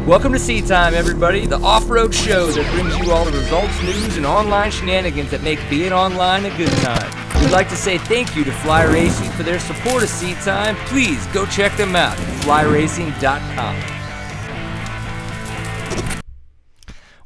Welcome to Seat Time, everybody, the off-road show that brings you all the results, news, and online shenanigans that make being online a good time. We'd like to say thank you to Fly Racing for their support of Seat Time. Please go check them out at flyracing.com.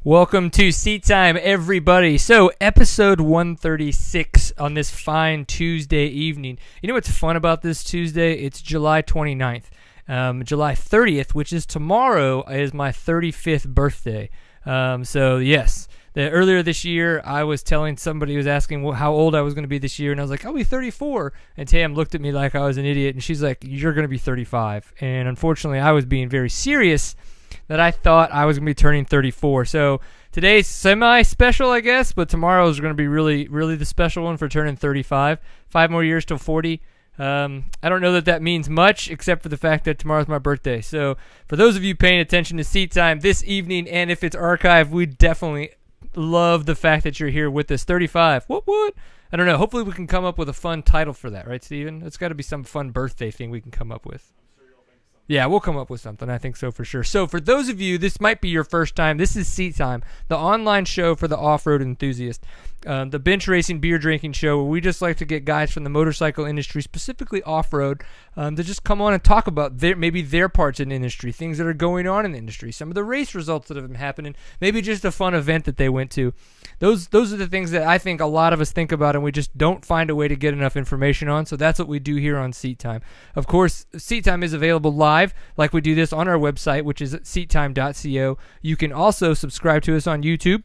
Welcome to Seat Time, everybody. So, episode 136 on this fine Tuesday evening. You know what's fun about this Tuesday? It's July 29th. July 30th, which is tomorrow, is my 35th birthday. So yes, earlier this year, I was telling somebody who was asking how old I was going to be this year, and I was like, I'll be 34. And Tam looked at me like I was an idiot, and she's like, you're going to be 35. And unfortunately, I was being very serious that I thought I was going to be turning 34. So today's semi-special, I guess, but tomorrow is going to be really, really the special one for turning 35. 5 more years till 40. I don't know that means much, except for the fact that tomorrow's my birthday. So for those of you paying attention to Seat Time this evening, and if it's archived, we definitely love the fact that you're here with us. 35. What? I don't know. Hopefully we can come up with a fun title for that, right, Steven? It's got to be some fun birthday thing we can come up with. Yeah, we'll come up with something. I think so for sure. So for those of you, this might be your first time. This is Seat Time, the online show for the off-road enthusiast. The bench racing, beer drinking show where we just like to get guys from the motorcycle industry, specifically off-road, to just come on and talk about maybe their parts in the industry, things that are going on in the industry, some of the race results that have been happening, maybe just a fun event that they went to. Those are the things that I think a lot of us think about and we just don't find a way to get enough information on, so that's what we do here on Seat Time. Of course, Seat Time is available live, like we do this on our website, which is at seattime.co. You can also subscribe to us on YouTube.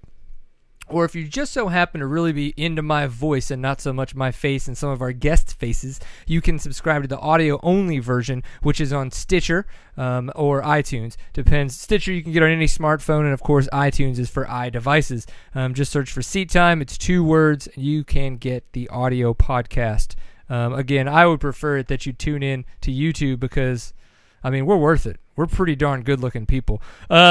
Or if you just so happen to really be into my voice and not so much my face and some of our guest faces, you can subscribe to the audio-only version, which is on Stitcher or iTunes. Depends. Stitcher you can get on any smartphone, and of course iTunes is for iDevices. Just search for Seat Time. It's 2 words. You can get the audio podcast. Again, I would prefer it that you tune in to YouTube because, I mean, we're worth it. We're pretty darn good-looking people.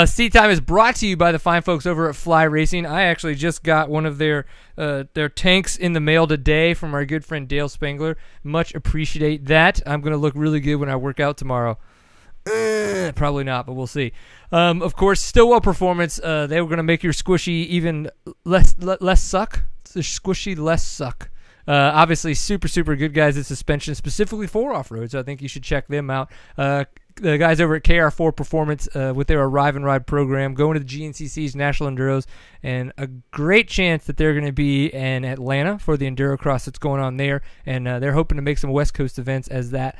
Seat Time is brought to you by the fine folks over at Fly Racing. I actually just got one of their tanks in the mail today from our good friend Dale Spangler. Much appreciate that. I'm going to look really good when I work out tomorrow. Probably not, but we'll see. Of course, Stillwell Performance. They were going to make your squishy even less suck. Squishy less suck. Obviously, super good guys at suspension, specifically for off-road, so I think you should check them out. The guys over at KR4 Performance with their Arrive and Ride program, going to the GNCC's National Enduros, and a great chance that they're going to be in Atlanta for the Enduro Cross that's going on there, and they're hoping to make some West Coast events as that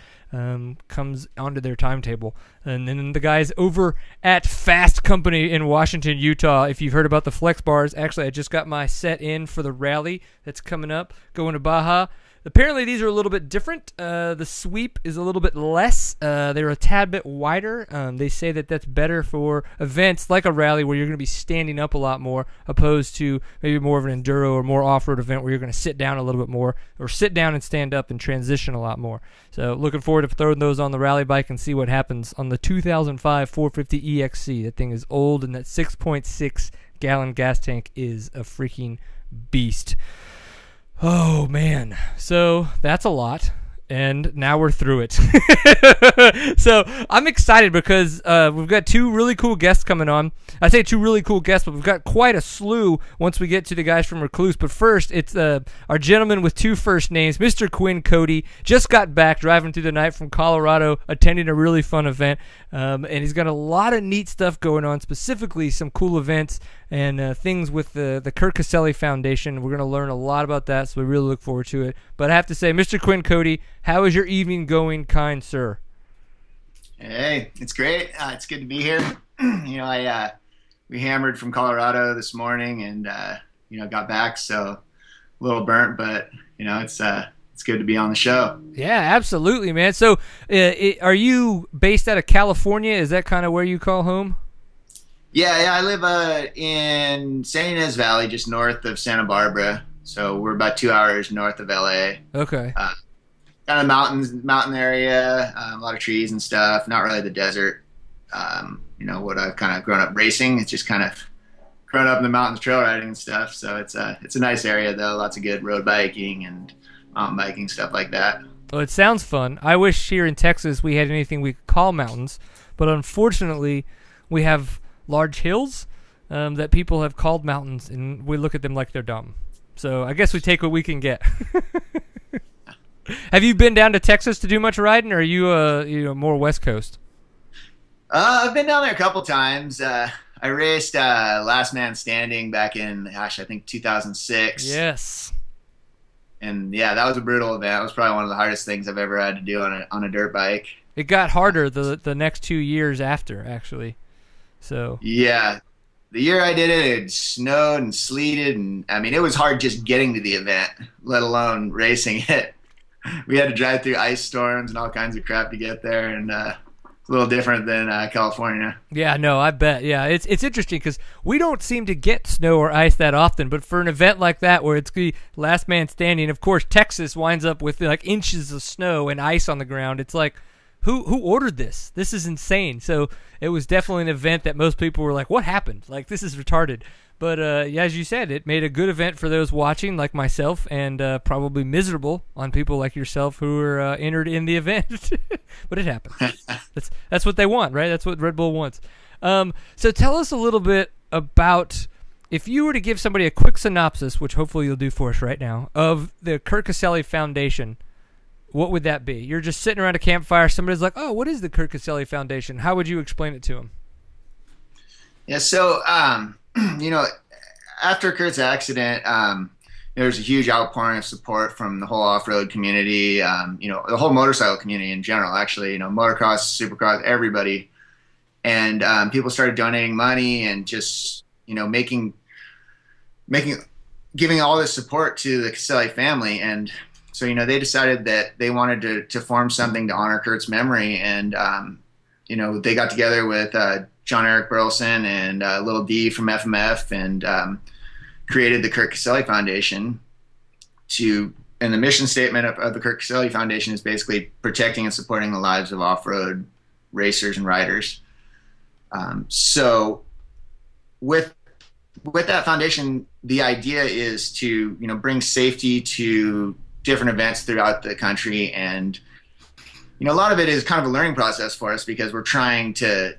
comes onto their timetable. And then the guys over at Fast Company in Washington, Utah, if you've heard about the Flex Bars, actually I just got my set in for the rally that's coming up, going to Baja. Apparently these are a little bit different. The sweep is a little bit less. They're a tad bit wider. They say that that's better for events like a rally where you're going to be standing up a lot more, opposed to maybe more of an enduro or more off-road event where you're going to sit down a little bit more, or sit down and stand up and transition a lot more. So looking forward to throwing those on the rally bike and see what happens on the 2005 450 EXC. That thing is old, and that 6.6 gallon gas tank is a freaking beast. Oh, man. So that's a lot, and now we're through it. So I'm excited because we've got 2 really cool guests coming on. I say 2 really cool guests, but we've got quite a slew once we get to the guys from Rekluse. But first, it's our gentleman with 2 first names, Mr. Quinn Cody. Just got back driving through the night from Colorado, attending a really fun event. And he's got a lot of neat stuff going on, specifically some cool events and things with the Kurt Caselli Foundation. We're going to learn a lot about that, so we really look forward to it. But I have to say, Mr. Quinn Cody, how is your evening going, kind sir? Hey, it's great. It's good to be here. We hammered from Colorado this morning and, got back, so a little burnt, but, it's good to be on the show. Yeah, absolutely, man. So are you based out of California? Is that kind of where you call home? Yeah, I live in San Ynez Valley, just north of Santa Barbara. So we're about 2 hours north of LA. Okay. Kind of mountain area, a lot of trees and stuff. Not really the desert. What I've kind of grown up racing. It's just kind of grown up in the mountains, trail riding and stuff. So it's a nice area though. Lots of good road biking and mountain biking, stuff like that. Well, it sounds fun. I wish here in Texas we had anything we could call mountains, but unfortunately we have large hills that people have called mountains, and we look at them like they're dumb. So I guess we take what we can get. Have you been down to Texas to do much riding, or are you more West Coast? I've been down there a couple times. I raced Last Man Standing back in, I think 2006. Yes. And yeah, that was a brutal event. It was probably one of the hardest things I've ever had to do on a dirt bike. It got harder the next 2 years after, actually. So yeah. The year I did it, it snowed and sleeted, and I mean, it was hard just getting to the event, let alone racing it. We had to drive through ice storms and all kinds of crap to get there, and it's a little different than California. Yeah, no, I bet. Yeah, it's interesting because we don't seem to get snow or ice that often, but for an event like that where it's the last man standing, of course, Texas winds up with like inches of snow and ice on the ground. It's like, who ordered this? This is insane. So it was definitely an event that most people were like, what happened? Like, this is retarded. But yeah, as you said, it made a good event for those watching, like myself, and probably miserable on people like yourself who were entered in the event. But it happened. That's what they want, right? That's what Red Bull wants. So tell us a little bit about, if you were to give somebody a quick synopsis, which hopefully you'll do for us right now, of the Kurt Caselli Foundation, what would that be? You're just sitting around a campfire. Somebody's like, oh, what is the Kurt Caselli Foundation? How would you explain it to them? Yeah, so, after Kurt's accident, there was a huge outpouring of support from the whole off-road community, the whole motorcycle community in general, actually, motocross, supercross, everybody. And people started donating money and just, giving all this support to the Caselli family. And so, they decided that they wanted to form something to honor Kurt's memory. And, they got together with John Eric Burleson and Little D from FMF and created the Kurt Caselli Foundation and the mission statement of the Kurt Caselli Foundation is basically protecting and supporting the lives of off-road racers and riders. So with that foundation, the idea is to, bring safety to different events throughout the country. And, a lot of it is kind of a learning process for us because we're trying to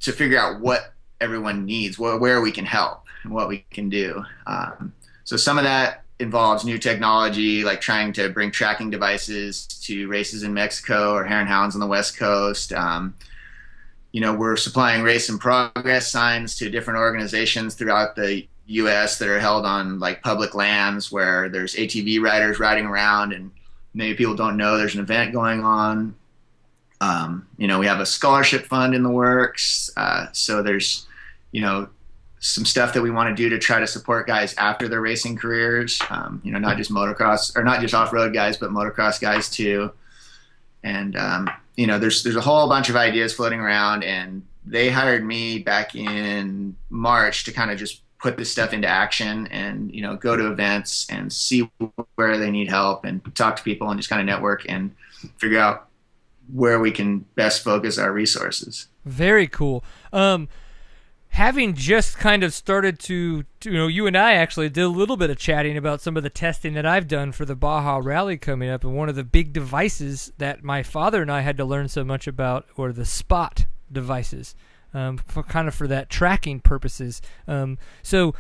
figure out what everyone needs, where we can help and what we can do. So some of that involves new technology, like trying to bring tracking devices to races in Mexico or Hare and Hounds on the West Coast. We're supplying race in progress signs to different organizations throughout the U.S. that are held on like public lands where there's ATV riders riding around and maybe people don't know there's an event going on. We have a scholarship fund in the works. So there's, some stuff that we want to do to try to support guys after their racing careers. Not just motocross or not just off-road guys, but motocross guys too. And, there's a whole bunch of ideas floating around, and they hired me back in March to kind of just put this stuff into action and, go to events and see where they need help and talk to people and just kind of network and figure out where we can best focus our resources. Very cool. Having just kind of started to, you and I actually did a little bit of chatting about some of the testing that I've done for the Baja Rally coming up, and one of the big devices that my father and I had to learn so much about were the spot devices, for that tracking purposes. So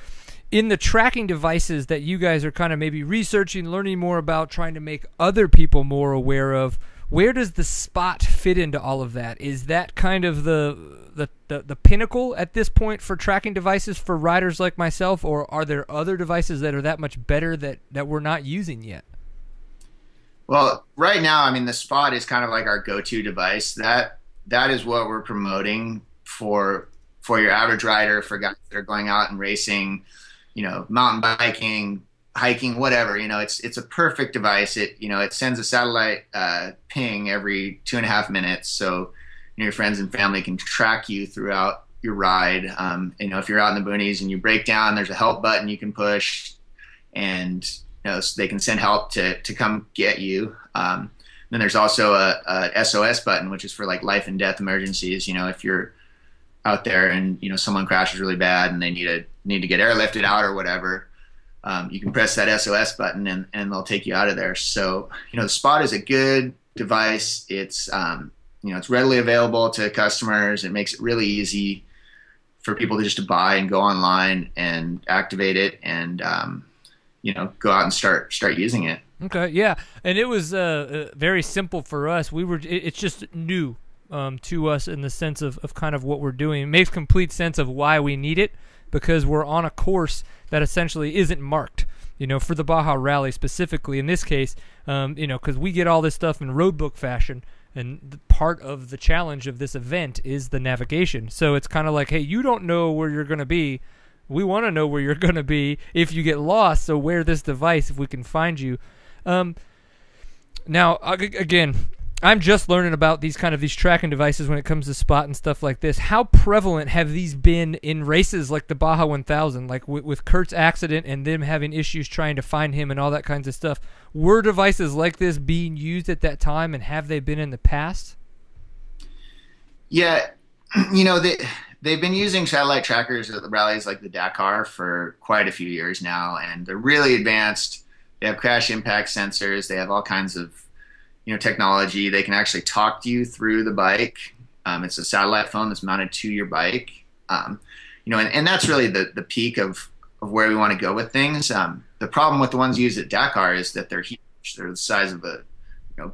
in the tracking devices that you guys are kind of maybe researching, learning more about, trying to make other people more aware of, where does the spot fit into all of that? Is that kind of the pinnacle at this point for tracking devices for riders like myself, or are there other devices that are that much better that we're not using yet? Well, right now, the spot is kind of like our go-to device. That is what we're promoting for your average rider, for guys that are going out and racing, mountain biking, hiking, whatever. It's a perfect device. It sends a satellite ping every 2.5 minutes, so your friends and family can track you throughout your ride. If you're out in the boonies and you break down, there's a help button you can push, and so they can send help to come get you. Then there's also a SOS button, which is for like life and death emergencies. If you're out there and someone crashes really bad and they need to get airlifted out or whatever, you can press that SOS button and they'll take you out of there. So the spot is a good device. It's it's readily available to customers. It makes it really easy. for people to just to buy and go online and activate it and go out and start using it. Okay, yeah, and it was very simple for us. It's just new to us in the sense of kind of what we're doing. It makes complete sense of why we need it, because we're on a course that essentially isn't marked, for the Baja Rally specifically. In this case, because we get all this stuff in roadbook fashion, and part of the challenge of this event is the navigation. So it's kind of like, hey, you don't know where you're going to be. We want to know where you're going to be if you get lost, so wear this device if we can find you. Now, again, I'm just learning about these tracking devices when it comes to spot and stuff like this. How prevalent have these been in races like the Baja 1000, like with Kurt's accident and them having issues trying to find him and all that kinds of stuff? Were devices like this being used at that time, and have they been in the past? Yeah, they've been using satellite trackers at the rallies like the Dakar for quite a few years now, and they're really advanced. They have crash impact sensors. They have all kinds of technology. They can actually talk to you through the bike. It's a satellite phone that's mounted to your bike. And that's really the peak of where we want to go with things. The problem with the ones used at Dakar is that they're huge. They're the size of a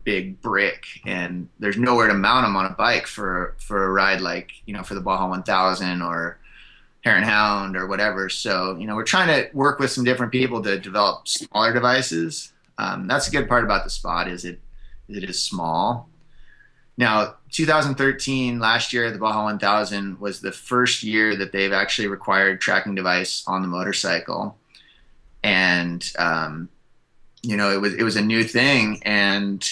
big brick, and there's nowhere to mount them on a bike for a ride like for the Baja 1000 or Hare and Hound or whatever. So we're trying to work with some different people to develop smaller devices. That's a good part about the Spot is it is small. Now, 2013, last year, the Baja 1000 was the first year that they've actually required tracking device on the motorcycle, and it was a new thing, and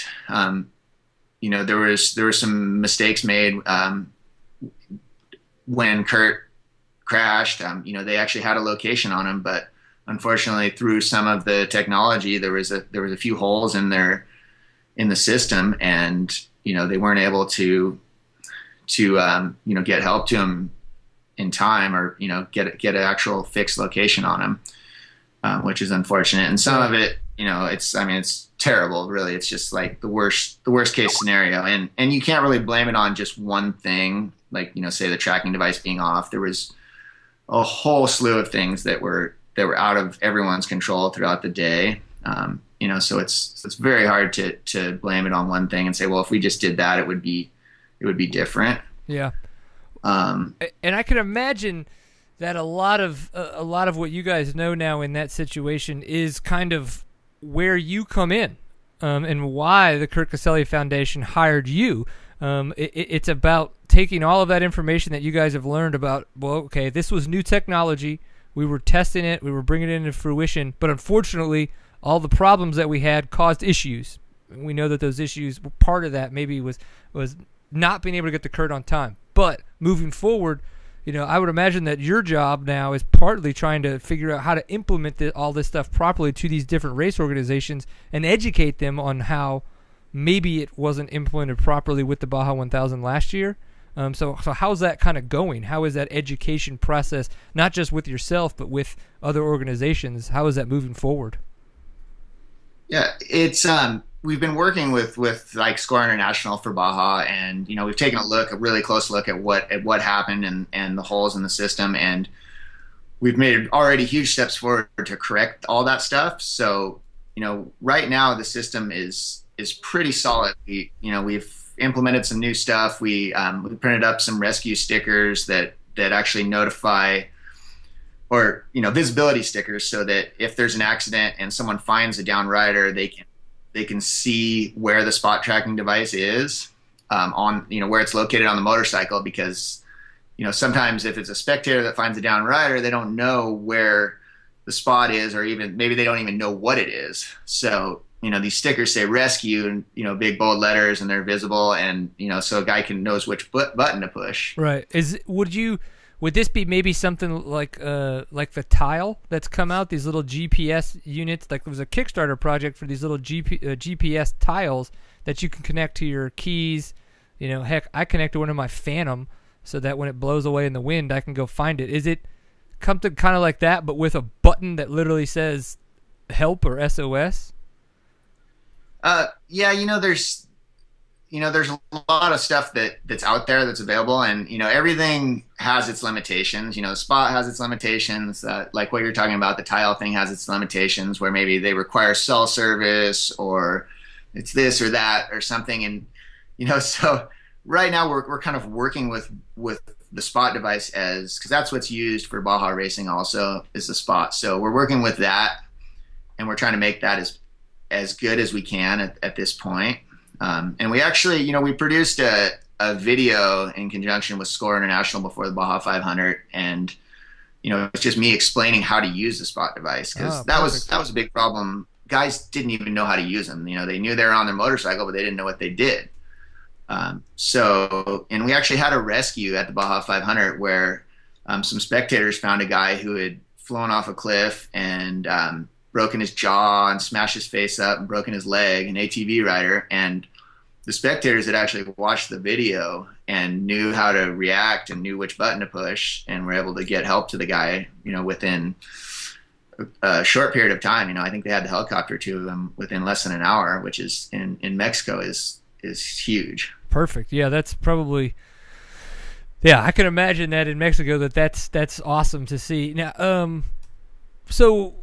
there were some mistakes made when Kurt crashed. They actually had a location on him, but unfortunately, through some of the technology, there was a few holes in the system, and they weren't able to get help to him in time, or get an actual fixed location on him, which is unfortunate. And some of it, it's terrible, really. It's just like the worst case scenario, and you can't really blame it on just one thing, like say the tracking device being off. There was a whole slew of things that were out of everyone's control throughout the day. So it's very hard to blame it on one thing and say, well, if we just did that, it would be different. Yeah. And I can imagine that a lot of what you guys know now in that situation is kind of where you come in, and why the Kurt Caselli Foundation hired you. It's about taking all of that information that you guys have learned about, well, okay, this was new technology. We were testing it. We were bringing it into fruition. But unfortunately, all the problems that we had caused issues. We know that those issues, part of that maybe was not being able to get the Kurt on time. But moving forward, I would imagine that your job now is partly trying to figure out how to implement all this stuff properly to these different race organizations and educate them on how maybe it wasn't implemented properly with the Baja 1000 last year. So how's that kind of going? How is that education process, not just with yourself, but with other organizations? How is that moving forward? Yeah, it's we've been working with like Score International for Baja, and we've taken a really close look at what happened and the holes in the system, and we've made already huge steps forward to correct all that stuff. So right now the system is pretty solid. We've implemented some new stuff. We printed up some rescue stickers that actually notify, or visibility stickers, so that if there's an accident and someone finds a down rider, they can see where the spot tracking device is, on where it's located on the motorcycle, because sometimes if it's a spectator that finds a down rider, they don't know where the spot is, or even maybe they don't even know what it is. So these stickers say rescue and big bold letters, and they're visible, and so a guy knows which button to push. Right. Would this be maybe something like the Tile that's come out, these little GPS units? Like there was a Kickstarter project for these little GPS tiles that you can connect to your keys. Heck, I connect to one of my Phantom so that when it blows away in the wind, I can go find it. Is it something kind of like that, but with a button that literally says help or SOS? Yeah, there's a lot of stuff that's out there that's available, and everything has its limitations. The spot has its limitations. Like what you're talking about, the tile thing has its limitations, where maybe they require cell service, or it's this or that or something. And so right now we're kind of working with the spot device, because that's what's used for Baja racing also, is the spot. So we're working with that, and we're trying to make that as good as we can at this point. And we actually, we produced a video in conjunction with Score International before the Baja 500, and it's just me explaining how to use the spot device, because that was a big problem. Guys didn't even know how to use them. They knew they were on their motorcycle, but they didn't know what they did. And we actually had a rescue at the Baja 500 where some spectators found a guy who had flown off a cliff and broken his jaw and smashed his face up and broken his leg, an ATV rider. And the spectators had actually watched the video and knew how to react and knew which button to push, and were able to get help to the guy, within a short period of time. I think they had the helicopter to him within less than an hour, which is in Mexico is huge. Perfect. Yeah, that's probably, yeah, I can imagine that in Mexico, that's awesome to see. Now, so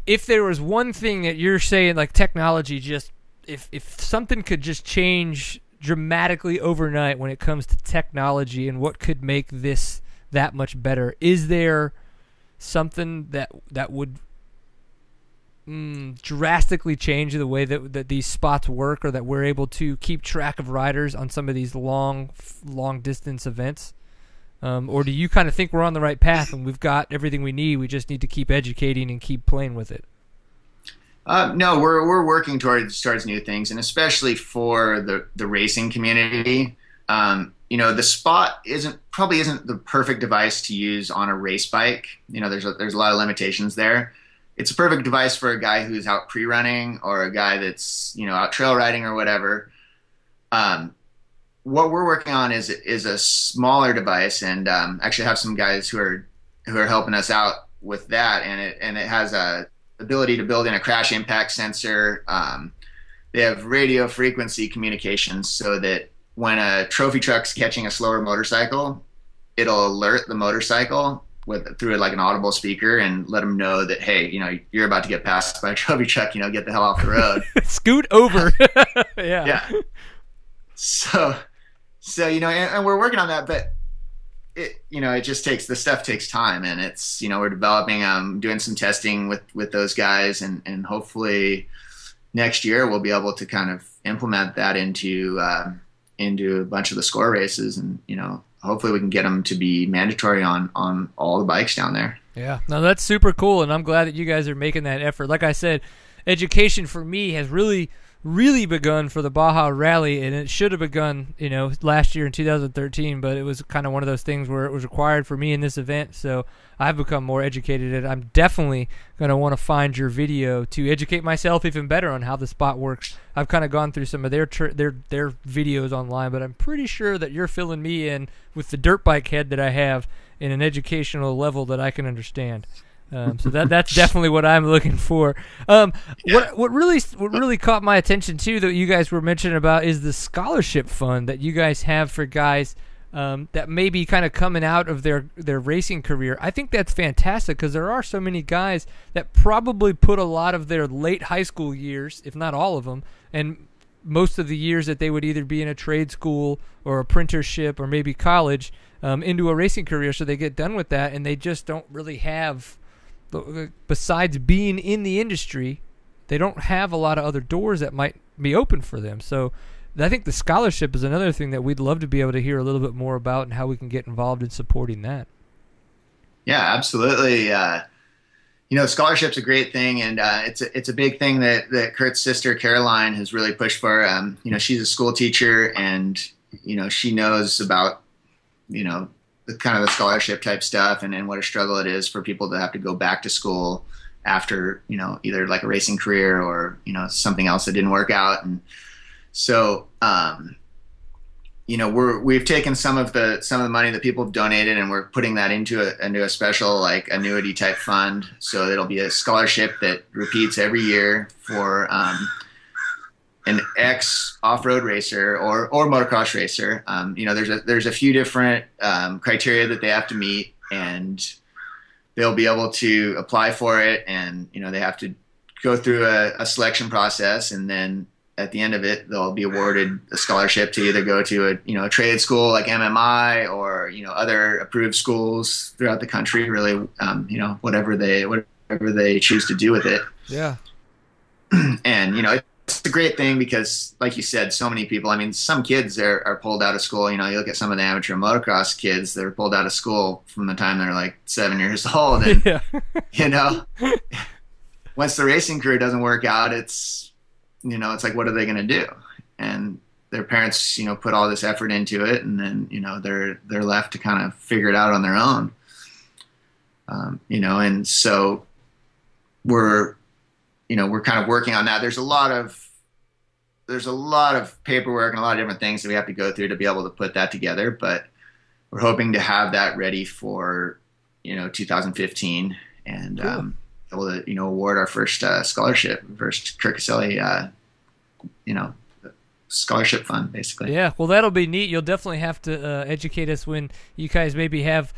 if there was one thing that you're saying, like technology, just if something could just change dramatically overnight when it comes to technology and what could make this that much better, is there something that would drastically change the way that these spots work, or that we're able to keep track of riders on some of these long distance events? Or do you kind of think we're on the right path and we've got everything we need, we just need to keep educating and keep playing with it? No, we're working towards new things, and especially for the racing community. The spot probably isn't the perfect device to use on a race bike. There's a lot of limitations there. It's a perfect device for a guy who's out pre-running, or a guy that's out trail riding or whatever. What we're working on is a smaller device, and actually have some guys who are helping us out with that. And it has a ability to build in a crash impact sensor. They have radio frequency communications, so that when a trophy truck's catching a slower motorcycle, it'll alert the motorcycle through like an audible speaker and let them know that, hey, you're about to get passed by a trophy truck. Get the hell off the road. Scoot over. Yeah. So and we're working on that, but it just the stuff takes time, and it's, we're developing, doing some testing with those guys, and hopefully next year we'll be able to kind of implement that into a bunch of the Score races, and hopefully we can get them to be mandatory on all the bikes down there. Yeah, no, that's super cool, and I'm glad that you guys are making that effort. Like I said, education for me has really begun for the Baja Rally, and it should have begun, last year in 2013, but it was kind of one of those things where it was required for me in this event, so I've become more educated, and I'm definitely going to want to find your video to educate myself even better on how the spot works. I've kind of gone through some of their videos online, but I'm pretty sure that you're filling me in with the dirt bike head that I have in an educational level that I can understand. So that's definitely what I'm looking for. What really caught my attention too, that you guys were mentioning about, is the scholarship fund that you guys have for guys that may be kind of coming out of their racing career. I think that's fantastic, because there are so many guys that probably put a lot of their late high school years, if not all of them, and most of the years that they would either be in a trade school or apprenticeship or maybe college, into a racing career. So they get done with that, and they just don't really have, besides being in the industry, they don't have a lot of other doors that might be open for them. So I think the scholarship is another thing that we'd love to be able to hear a little bit more about, and how we can get involved in supporting that. Yeah, absolutely. Scholarship's a great thing, and it's a big thing that Kurt's sister Caroline has really pushed for. She's a school teacher, and she knows about the kind of the scholarship type stuff, and what a struggle it is for people to have to go back to school after, either like a racing career or, something else that didn't work out. And so, we've taken some of the money that people have donated, and we're putting that into a special like annuity type fund. So it'll be a scholarship that repeats every year for an ex off-road racer or motocross racer, you know, there's a few different criteria that they have to meet, and they'll be able to apply for it. And, you know, they have to go through a selection process, and then at the end of it, they'll be awarded a scholarship to either go to a trade school like MMI, or, you know, other approved schools throughout the country, really, you know, whatever they choose to do with it. Yeah. And, you know, it's a great thing because, like you said, so many people, I mean, some kids are pulled out of school. You know, you look at some of the amateur motocross kids that are pulled out of school from the time they're like 7 years old. And, yeah. you know, once the racing career doesn't work out, it's, you know, it's like, what are they going to do? And their parents, you know, put all this effort into it, and then, you know, they're left to kind of figure it out on their own. You know, and so we're kind of working on that. There's a lot of paperwork and a lot of different things that we have to go through to be able to put that together, but we're hoping to have that ready for, you know, 2015, and cool. Able to, you know, award our first scholarship, first Kurt Caselli, you know, scholarship fund, basically. Yeah, well, that'll be neat. You'll definitely have to educate us when you guys maybe have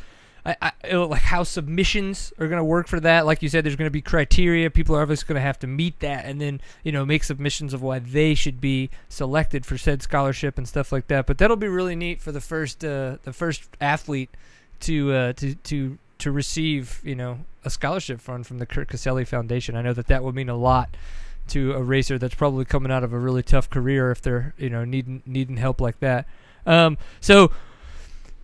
like how submissions are going to work for that. Like you said, there's going to be criteria. People are obviously going to have to meet that, and then, you know, make submissions of why they should be selected for said scholarship and stuff like that. But that'll be really neat for the first athlete to receive, you know, a scholarship fund from the Kurt Caselli Foundation. I know that would mean a lot to a racer that's probably coming out of a really tough career if they're, you know, needing help like that. So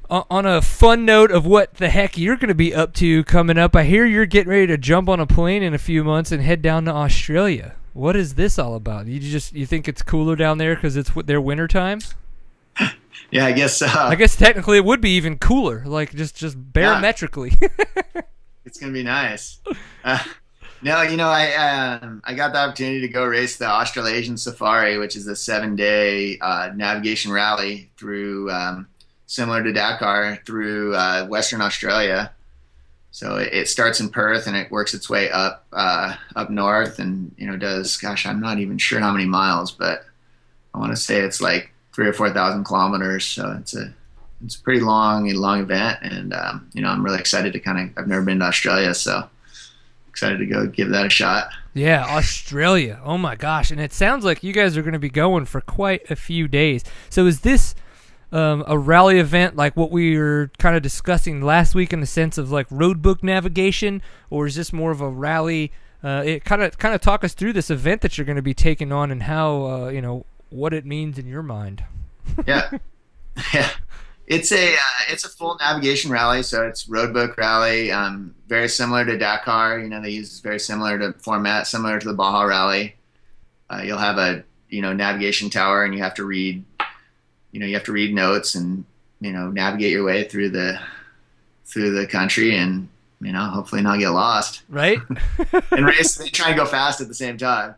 on a fun note of what the heck you're going to be up to coming up, I hear you're getting ready to jump on a plane in a few months and head down to Australia. What is this all about? You think it's cooler down there because it's their winter time? Yeah, I guess so. I guess technically it would be even cooler, like just barometrically. Yeah. It's gonna be nice. No, you know, I got the opportunity to go race the Australasian Safari, which is a 7-day navigation rally through, similar to Dakar, through Western Australia. So it starts in Perth and it works its way up north, and, you know, does, gosh, I'm not even sure how many miles, but I want to say it's like 3,000 or 4,000 kilometers. So it's a pretty long event, and you know, I'm really excited to I've never been to Australia, so excited to go give that a shot. Yeah, Australia. Oh my gosh. And it sounds like you guys are going to be going for quite a few days. So is this a rally event like what we were kind of discussing last week in the sense of like road book navigation, or is this more of a rally? It kind of talk us through this event that you're going to be taking on and how, you know, what it means in your mind. Yeah. Yeah. It's a full navigation rally, so it's road book rally, very similar to Dakar. You know, they use very similar to format, similar to the Baja Rally. You'll have a, you know, navigation tower, and you have to read notes and, you know, navigate your way through the country, and, you know, hopefully not get lost. Right. And race, they try and go fast at the same time.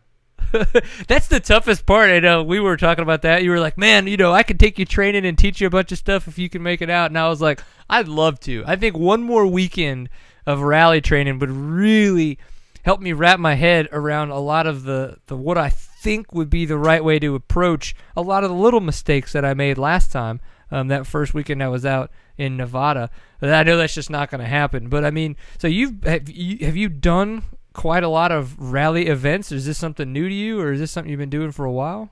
That's the toughest part. I know we were talking about that. You were like, man, you know, I could take you training and teach you a bunch of stuff if you can make it out. And I was like, I'd love to. I think one more weekend of rally training would really help me wrap my head around a lot of the what I think would be the right way to approach a lot of the little mistakes that I made last time, that first weekend I was out in Nevada. But I know that's just not going to happen. But I mean, so have you done quite a lot of rally events? Is this something new to you, or is this something you've been doing for a while?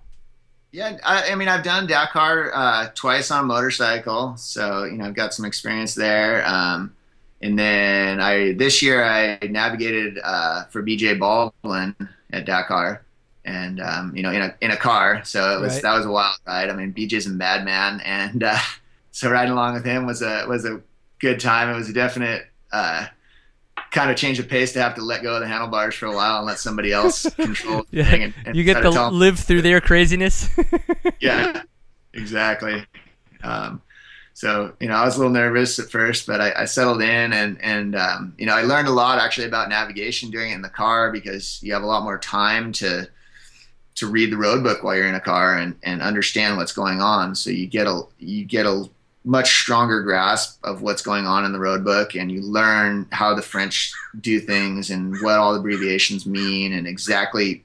Yeah, I mean, I've done Dakar twice on a motorcycle, so, you know, I've got some experience there. And then this year I navigated for BJ Baldwin at Dakar, and you know, in a car. So that was a wild ride. I mean, BJ's a madman, and so riding along with him was a good time. It was a definite kind of change of pace to have to let go of the handlebars for a while and let somebody else control the thing. And you get to live through their craziness. Yeah, exactly. So, you know, I was a little nervous at first, but I settled in, and you know, I learned a lot actually about navigation doing it in the car, because you have a lot more time to read the road book while you're in a car and understand what's going on. So you get a much stronger grasp of what's going on in the road book, and you learn how the French do things and what all the abbreviations mean, and exactly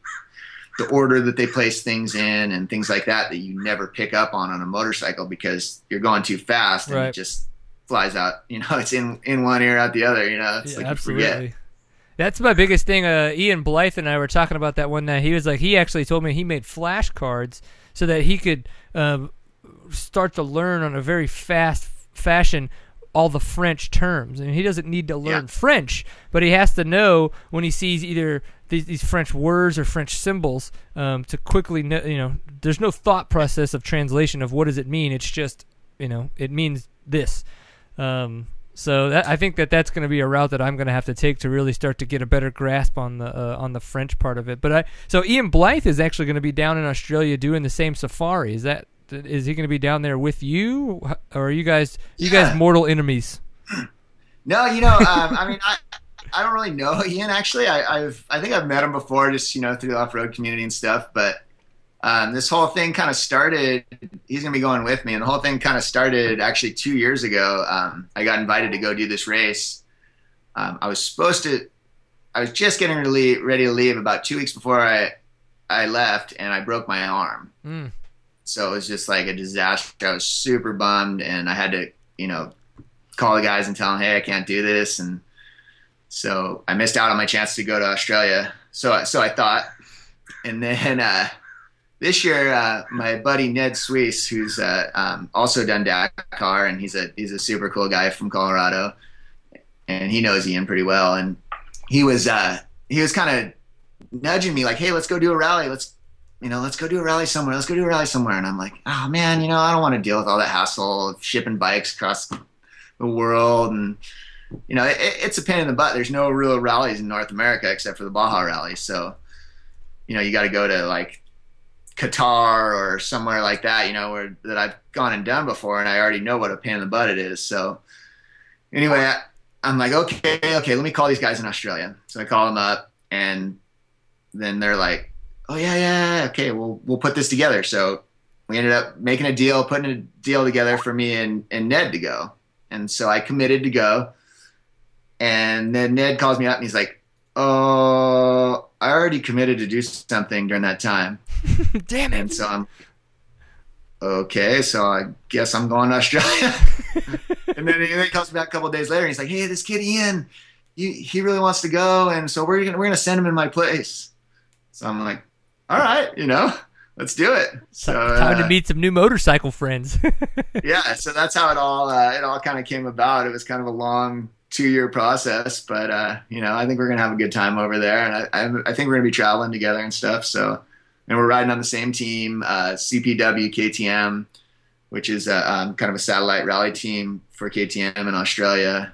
the order that they place things in and things like that you never pick up on a motorcycle because you're going too fast and it just flies out. It's in one ear, out the other. It's like absolutely. You forget. That's my biggest thing. Ian Blythe and I were talking about that one night. He was like, he actually told me he made flashcards so that he could start to learn on a very fast fashion all the French terms. And he doesn't need to learn French, but he has to know when he sees either these French words or French symbols to quickly know, there's no thought process of translation of what does it mean. It's just, it means this. So I think that's going to be a route that I'm going to have to take to really start to get a better grasp on the French part of it. But so Ian Blythe is actually going to be down in Australia doing the same safari. Is he going to be down there with you, or are you guys mortal enemies? No, I mean, I don't really know Ian actually. I think I've met him before, just through the off-road community and stuff. But this whole thing kind of started. He's going to be going with me, and the whole thing kind of started actually 2 years ago. I got invited to go do this race. I was just getting ready to leave about 2 weeks before I left, and I broke my arm. So it was just like a disaster. I was super bummed, and I had to, call the guys and tell them, hey, I can't do this. And so I missed out on my chance to go to Australia. So I thought. And then this year, my buddy Ned Suisse, who's also done Dakar, and he's a super cool guy from Colorado, and he knows Ian pretty well. And he was kind of nudging me like, hey, let's go do a rally. Let's go do a rally somewhere. Let's go do a rally somewhere. And I'm like, oh man, I don't want to deal with all that hassle of shipping bikes across the world. And, it's a pain in the butt. There's no real rallies in North America except for the Baja rally. So, you got to go to like Qatar or somewhere like that, that I've gone and done before. And I already know what a pain in the butt it is. So anyway, I'm like, okay, let me call these guys in Australia. So I call them up, and then they're like, oh yeah, okay, we'll put this together. So we ended up making a deal, putting a deal together for me and Ned to go. And so I committed to go. And then Ned calls me up and he's like, oh, I already committed to do something during that time. Damn it. And so I'm okay, so I guess I'm going to Australia. And then he calls me back a couple of days later and he's like, hey, this kid Ian, he really wants to go, and so we're gonna send him in my place. So I'm like, all right, let's do it. So time to meet some new motorcycle friends. Yeah, so that's how it all kind of came about. It was kind of a long 2-year process, but I think we're gonna have a good time over there, and I think we're gonna be traveling together and stuff. So, and we're riding on the same team, CPW KTM, which is kind of a satellite rally team for KTM in Australia,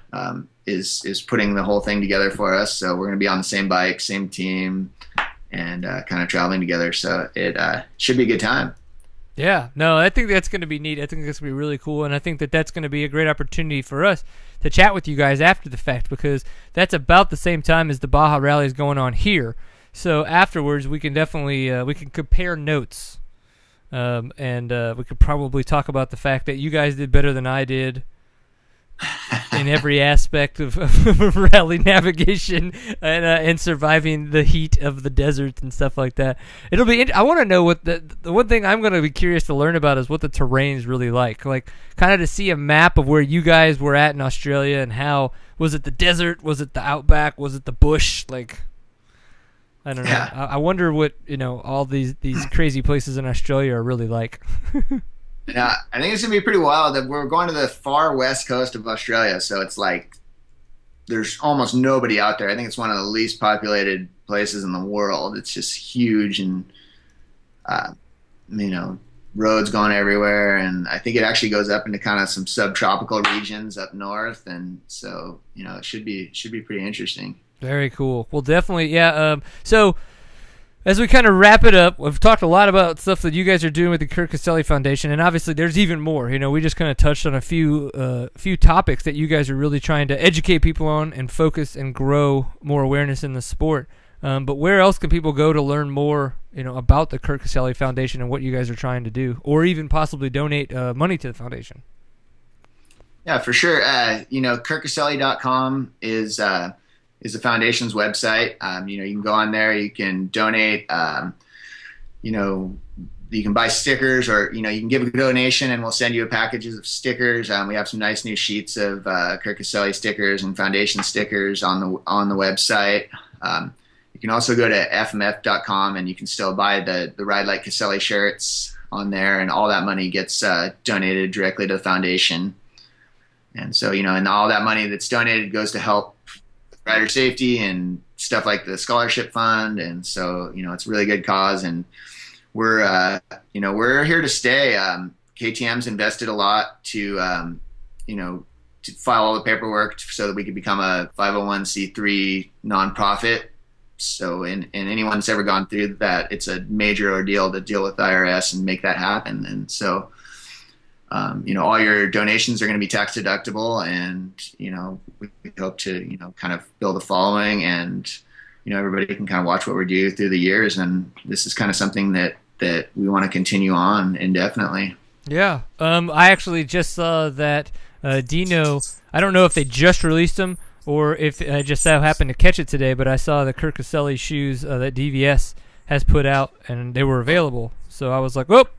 is putting the whole thing together for us. So we're gonna be on the same bike, same team, and kind of traveling together. So it should be a good time. Yeah, no, I think that's going to be neat. I think that's going to be really cool, and I think that's going to be a great opportunity for us to chat with you guys after the fact, because that's about the same time as the Baja Rally is going on here. So afterwards, we can definitely we can compare notes, and we could probably talk about the fact that you guys did better than I did in every aspect of rally navigation and surviving the heat of the desert and stuff like that. It'll be. I want to know what the one thing I'm going to be curious to learn about is what the terrain's really like kind of to see a map of where you guys were at in Australia, and how was it the desert, was it the outback, was it the bush, I don't know. Yeah. I wonder what all these crazy places in Australia are really like. Yeah, I think it's gonna be pretty wild. That we're going to the far west coast of Australia, so it's like there's almost nobody out there. I think it's one of the least populated places in the world. It's just huge, and roads going everywhere. And I think it actually goes up into kind of some subtropical regions up north, and so it should be pretty interesting. Very cool. Well, definitely, yeah. So, as we kind of wrap it up, we've talked a lot about stuff that you guys are doing with the Kurt Caselli Foundation, and obviously there's even more. We just kind of touched on a few topics that you guys are really trying to educate people on and focus and grow more awareness in the sport. But where else can people go to learn more, about the Kurt Caselli Foundation and what you guys are trying to do, or even possibly donate money to the foundation? Yeah, for sure. KurtCaselli.com is the foundation's website. You can go on there, you can donate. you can buy stickers, or you can give a donation and we'll send you a packages of stickers. We have some nice new sheets of Kurt Caselli stickers and foundation stickers on the website. You can also go to fmf.com and you can still buy the Ride Like Caselli shirts on there, and all that money gets donated directly to the foundation. And so, and all that money that's donated goes to help rider safety and stuff like the scholarship fund. And so, it's a really good cause, and we're here to stay. KTM's invested a lot to file all the paperwork so that we could become a 501c3 nonprofit. So, and anyone that's ever gone through that, it's a major ordeal to deal with the IRS and make that happen. And so, all your donations are going to be tax deductible, and, we hope to, kind of build a following, and, everybody can kind of watch what we do through the years. And this is kind of something that we want to continue on indefinitely. Yeah. I actually just saw that Dino, I don't know if they just released them or if I just so happened to catch it today, but I saw the Kurt Caselli shoes that DVS has put out, and they were available. So I was like, whoop.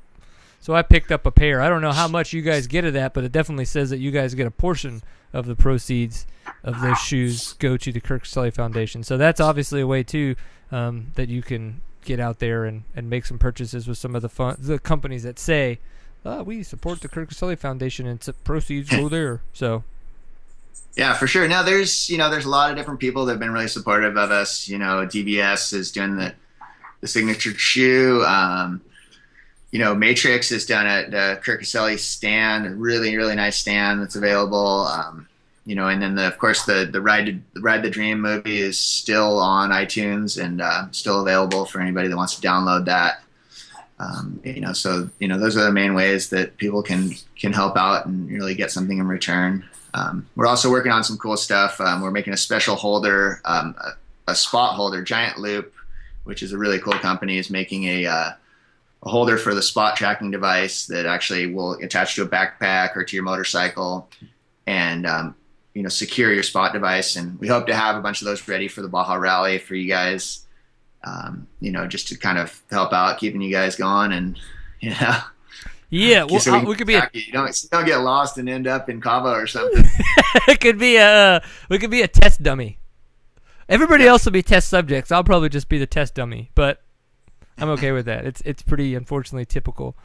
So I picked up a pair. I don't know how much you guys get of that, but it definitely says that you guys get a portion of the proceeds of those shoes go to the Kurt Caselli Foundation. So that's obviously a way, too, that you can get out there and make some purchases with some of the companies that say, we support the Kurt Caselli Foundation and proceeds go there. So, yeah, for sure. Now there's a lot of different people that have been really supportive of us. DVS is doing the signature shoe. Matrix has done the Kurt Caselli stand, a really, really nice stand that's available. And then of course the Ride the Dream movie is still on iTunes and still available for anybody that wants to download that. So those are the main ways that people can help out and really get something in return. We're also working on some cool stuff. We're making a special holder, a spot holder, Giant Loop, which is a really cool company, is making a holder for the spot tracking device that actually will attach to a backpack or to your motorcycle and secure your spot device. And we hope to have a bunch of those ready for the Baja Rally for you guys, just to kind of help out, keeping you guys going. And yeah, well, we could be you don't get lost and end up in Cabo or something. We could be a test dummy. Everybody else will be test subjects. I'll probably just be the test dummy, but I'm okay with that. It's pretty, unfortunately, typical.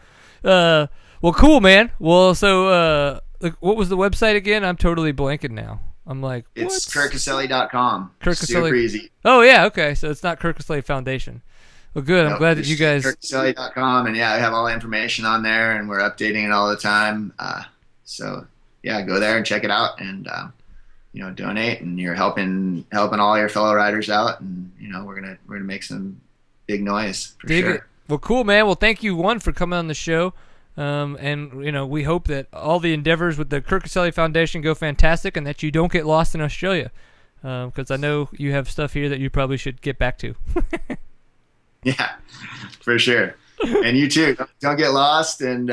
Well, cool, man. Well, so what was the website again? I'm totally blanking now. I'm like, what? It's KurtCaselli.com. Kurt Caselli. Super easy. Oh, yeah, okay. So it's not Kurt Caselli Foundation. Well, good. I'm glad that you guys... KurtCaselli.com, and yeah, I have all the information on there, and we're updating it all the time. So, yeah, go there and check it out, and, donate, and you're helping all your fellow riders out, and, we're gonna make some big noise for Dig sure. it. Well, cool, man. Well, thank you, for coming on the show. And, we hope that all the endeavors with the Kurt Caselli Foundation go fantastic and that you don't get lost in Australia. Because I know you have stuff here that you probably should get back to. Yeah, for sure. And you too. Don't get lost. And,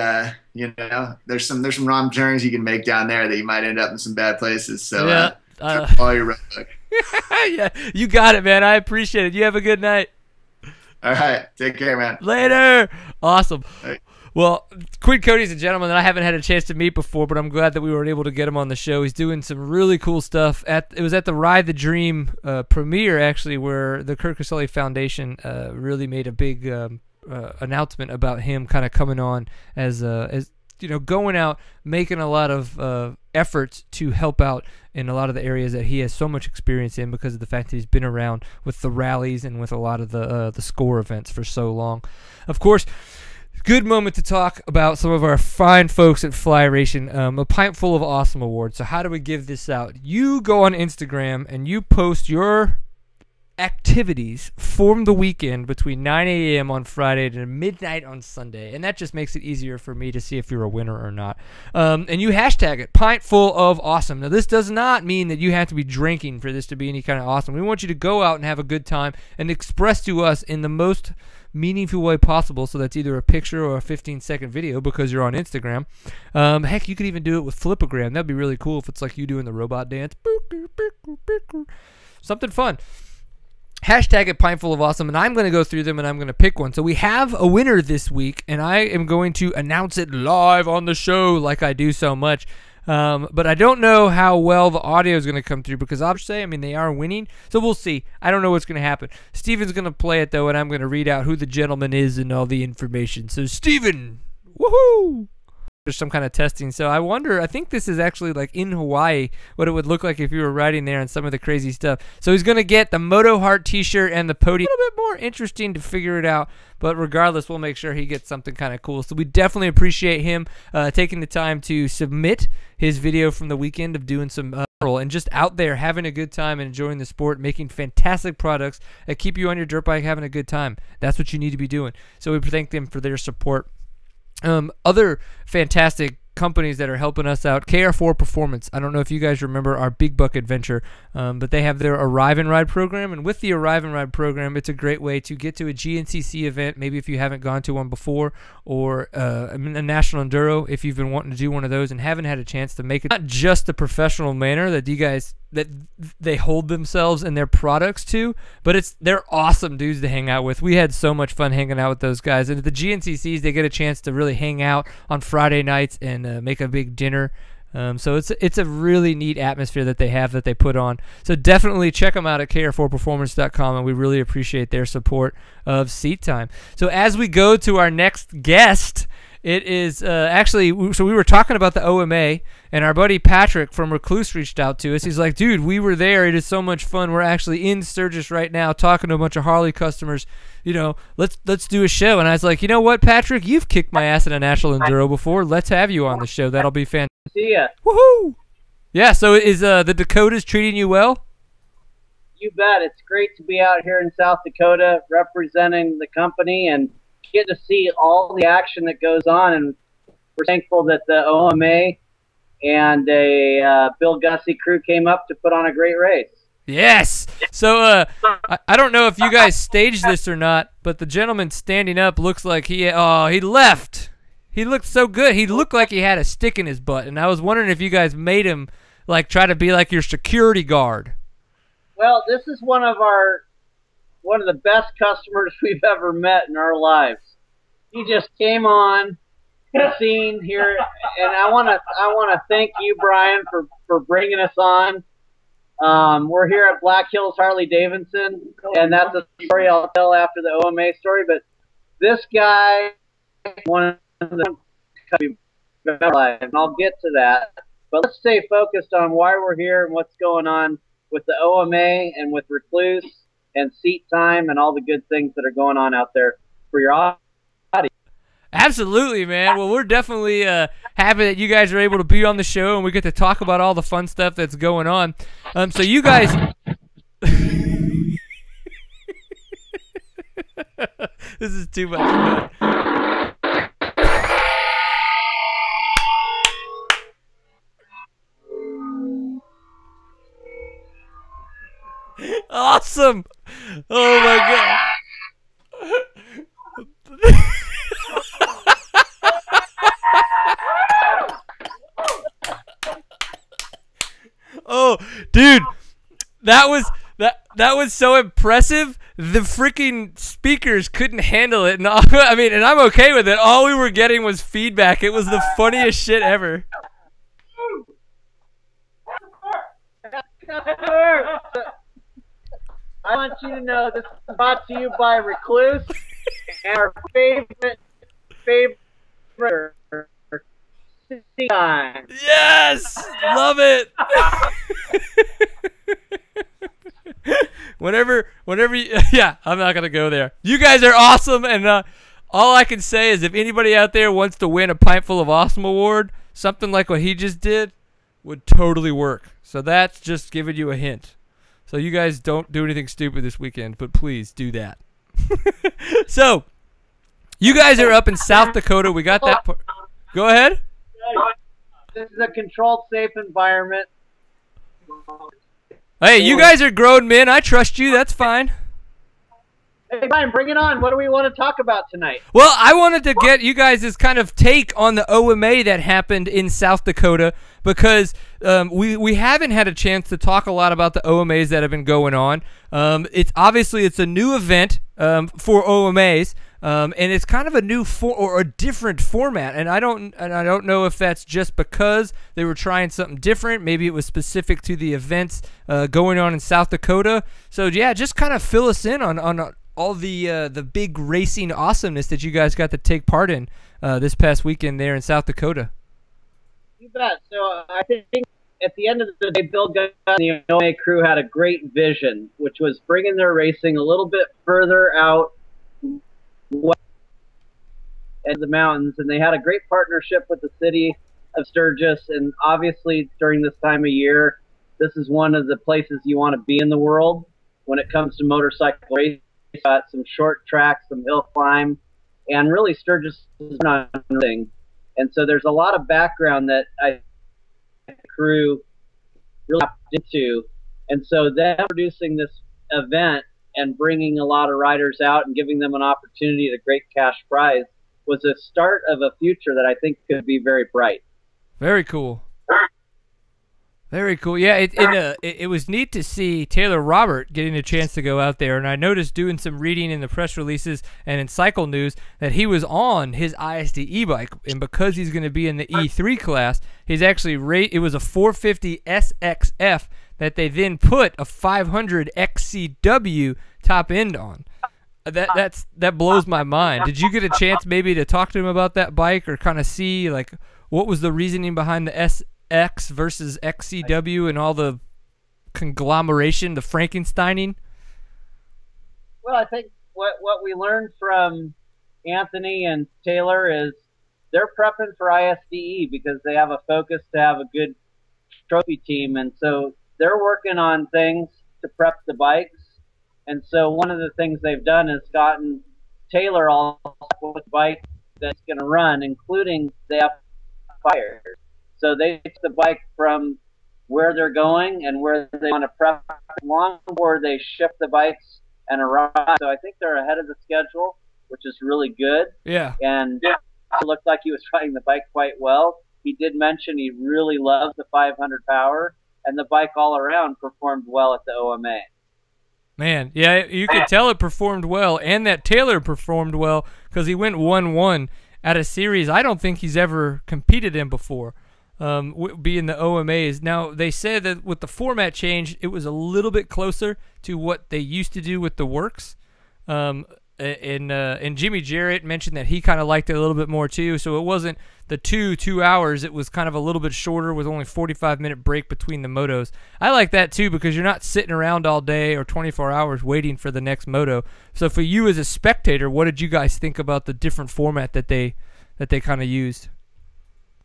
there's some wrong turns you can make down there that you might end up in some bad places. So follow your road book. Yeah, you got it, man. I appreciate it. You have a good night. All right. Take care, man. Later. Awesome. Right. Well, Quinn Cody is a gentleman that I haven't had a chance to meet before, but I'm glad that we were able to get him on the show. He's doing some really cool stuff. It was at the Ride the Dream premiere, actually, where the Kurt Caselli Foundation really made a big announcement about him kind of coming on as going out, making a lot of efforts to help out in a lot of the areas that he has so much experience in because of the fact that he's been around with the rallies and with a lot of the score events for so long. Of course, good moment to talk about some of our fine folks at Fly Racing, a pint full of awesome awards. So how do we give this out? You go on Instagram and you post your activities from the weekend between 9 a.m. on Friday to midnight on Sunday, and that just makes it easier for me to see if you're a winner or not. And you hashtag it, pint full of awesome. Now, this does not mean that you have to be drinking for this to be any kind of awesome. We want you to go out and have a good time and express to us in the most meaningful way possible, so that's either a picture or a 15-second video because you're on Instagram. Heck, you could even do it with Flipagram. That'd be really cool if it's like you doing the robot dance. Something fun. Hashtag it Pintful of Awesome, and I'm going to go through them and I'm going to pick one. So we have a winner this week, and I am going to announce it live on the show like I do so much. But I don't know how well the audio is going to come through because obviously, I mean, they are winning. So we'll see. I don't know what's going to happen. Steven's going to play it, though, and I'm going to read out who the gentleman is and all the information. So, Steven, woohoo! There's some kind of testing. So I wonder, I think this is actually like in Hawaii, what it would look like if you were riding there and some of the crazy stuff. So he's going to get the Moto Heart t-shirt and the podium. A little bit more interesting to figure it out. But regardless, we'll make sure he gets something kind of cool. So we definitely appreciate him taking the time to submit his video from the weekend of doing some and just out there having a good time and enjoying the sport, making fantastic products that keep you on your dirt bike having a good time. That's what you need to be doing. So we thank them for their support. Other fantastic companies that are helping us out, KR4 Performance. I don't know if you guys remember our Big Buck adventure, but they have their Arrive and Ride program, and with the Arrive and Ride program, it's a great way to get to a GNCC event, maybe if you haven't gone to one before, or a National Enduro, if you've been wanting to do one of those and haven't had a chance to make it. Not just the professional manner that you guys that they hold themselves and their products to, but they're awesome dudes to hang out with. We had so much fun hanging out with those guys, and at the GNCCs they get a chance to really hang out on Friday nights and make a big dinner. So it's a really neat atmosphere that they have that they put on. So definitely check them out at kr4performance.com, and we really appreciate their support of Seat Time. So as we go to our next guest, it is actually, so we were talking about the OMA, and our buddy Patrick from Rekluse reached out to us. He's like, dude, we were there. It is so much fun. We're actually in Sturgis right now talking to a bunch of Harley customers. You know, let's do a show. And I was like, you know what, Patrick? You've kicked my ass in a National Enduro before. Let's have you on the show. That'll be fantastic. See ya. Woohoo! Yeah, so is the Dakotas treating you well? You bet. It's great to be out here in South Dakota representing the company and get to see all the action that goes on. And we're thankful that the OMA and a Bill Gussie crew came up to put on a great race. Yes. So I don't know if you guys staged this or not, but the gentleman standing up looks like he left. He looked so good. He looked like he had a stick in his butt, and I was wondering if you guys made him like try to be like your security guard. Well, this is one of the best customers we've ever met in our lives. He just came on the scene here, and I want to thank you, Brian, for bringing us on. We're here at Black Hill Harley-Davidson, and that's a story I'll tell after the OMA story. But this guy, one of the and I'll get to that. But let's stay focused on why we're here and what's going on with the OMA and with Rekluse and Seat Time and all the good things that are going on out there for your audience. Absolutely, man. Well, we're definitely happy that you guys are able to be on the show and we get to talk about all the fun stuff that's going on. So you guys... This is too much fun. Awesome! Oh my god! Oh, dude, that was so impressive. The freaking speakers couldn't handle it, and and I'm okay with it. All we were getting was feedback. It was the funniest shit ever. I want you to know this is brought to you by Rekluse and our favorite Seat Time. Yes! Love it! whenever you, yeah, I'm not going to go there. You guys are awesome, and all I can say is if anybody out there wants to win a Pintful of Awesome award, something like what he just did would totally work. So that's just giving you a hint. So you guys don't do anything stupid this weekend, but please do that. So, you guys are up in South Dakota. We got that part. Go ahead. This is a controlled, safe environment. Hey, you guys are grown men. I trust you. That's fine. Hey, Brian, bring it on. What do we want to talk about tonight? Well, I wanted to get you guys' kind of take on the OMA that happened in South Dakota, because we haven't had a chance to talk a lot about the OMAs that have been going on. It's a new event for OMAs, and it's kind of a new or a different format. And I don't know if that's just because they were trying something different. Maybe it was specific to the events going on in South Dakota. So yeah, just kind of fill us in on all the big racing awesomeness that you guys got to take part in this past weekend there in South Dakota. You bet. So I think at the end of the day, Bill Gunn and the OMA crew had a great vision, which was bringing their racing a little bit further out west in the mountains. And they had a great partnership with the city of Sturgis. And obviously, during this time of year, this is one of the places you want to be in the world when it comes to motorcycle racing. Got some short tracks, some hill climb, and really Sturgis is not anything. And so there's a lot of background that the crew really tapped into. And so them producing this event and bringing a lot of riders out and giving them an opportunity at a great cash prize was a start of a future that I think could be very bright. Very cool. Very cool. Yeah, it was neat to see Taylor Robert getting a chance to go out there, and I noticed doing some reading in the press releases and in Cycle News that he was on his ISDE bike, and because he's going to be in the E3 class, he's actually it was a 450 SXF that they then put a 500 XCW top end on. That blows my mind. Did you get a chance maybe to talk to him about that bike, or kind of see like what was the reasoning behind the SX versus XCW and all the conglomeration, the Frankensteining? Well, I think what we learned from Anthony and Taylor is they're prepping for ISDE because they have a focus to have a good trophy team, and so they're working on things to prep the bikes. And so one of the things they've done is gotten Taylor all with the bike that's going to run, including the F-Fire. So they take the bike from where they're going and where they want to prep long before they ship the bikes and arrive. So I think they're ahead of the schedule, which is really good. Yeah. And it looked like he was riding the bike quite well. He did mention he really loves the 500 power, and the bike all around performed well at the OMA. Man, yeah, you could tell it performed well, and that Taylor performed well because he went 1-1 at a series I don't think he's ever competed in before. Being the OMAs. Now, they said that with the format change, it was a little bit closer to what they used to do with the works. And Jimmy Jarrett mentioned that he kind of liked it a little bit more too. So it wasn't the 2 hours. It was kind of a little bit shorter with only 45-minute break between the motos. I like that too because you're not sitting around all day or 24 hours waiting for the next moto. So for you as a spectator, what did you guys think about the different format that they kind of used?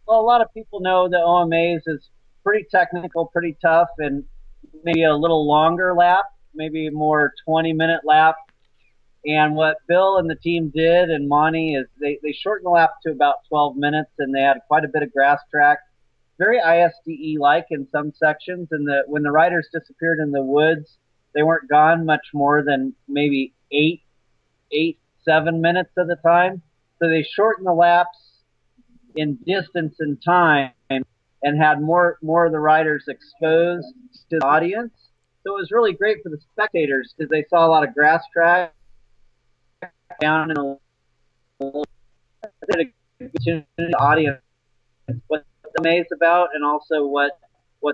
Well, a lot of people know the OMAs is pretty technical, pretty tough, and maybe a little longer lap, maybe a more 20-minute lap. And what Bill and the team did, and Monty, is they shortened the lap to about 12 minutes, and they had quite a bit of grass track, very ISDE-like in some sections. And when the riders disappeared in the woods, they weren't gone much more than maybe 7 minutes of the time. So they shortened the laps in distance and time, and had more of the riders exposed to the audience. So it was really great for the spectators because they saw a lot of grass track down in the audience what the maze about, and also what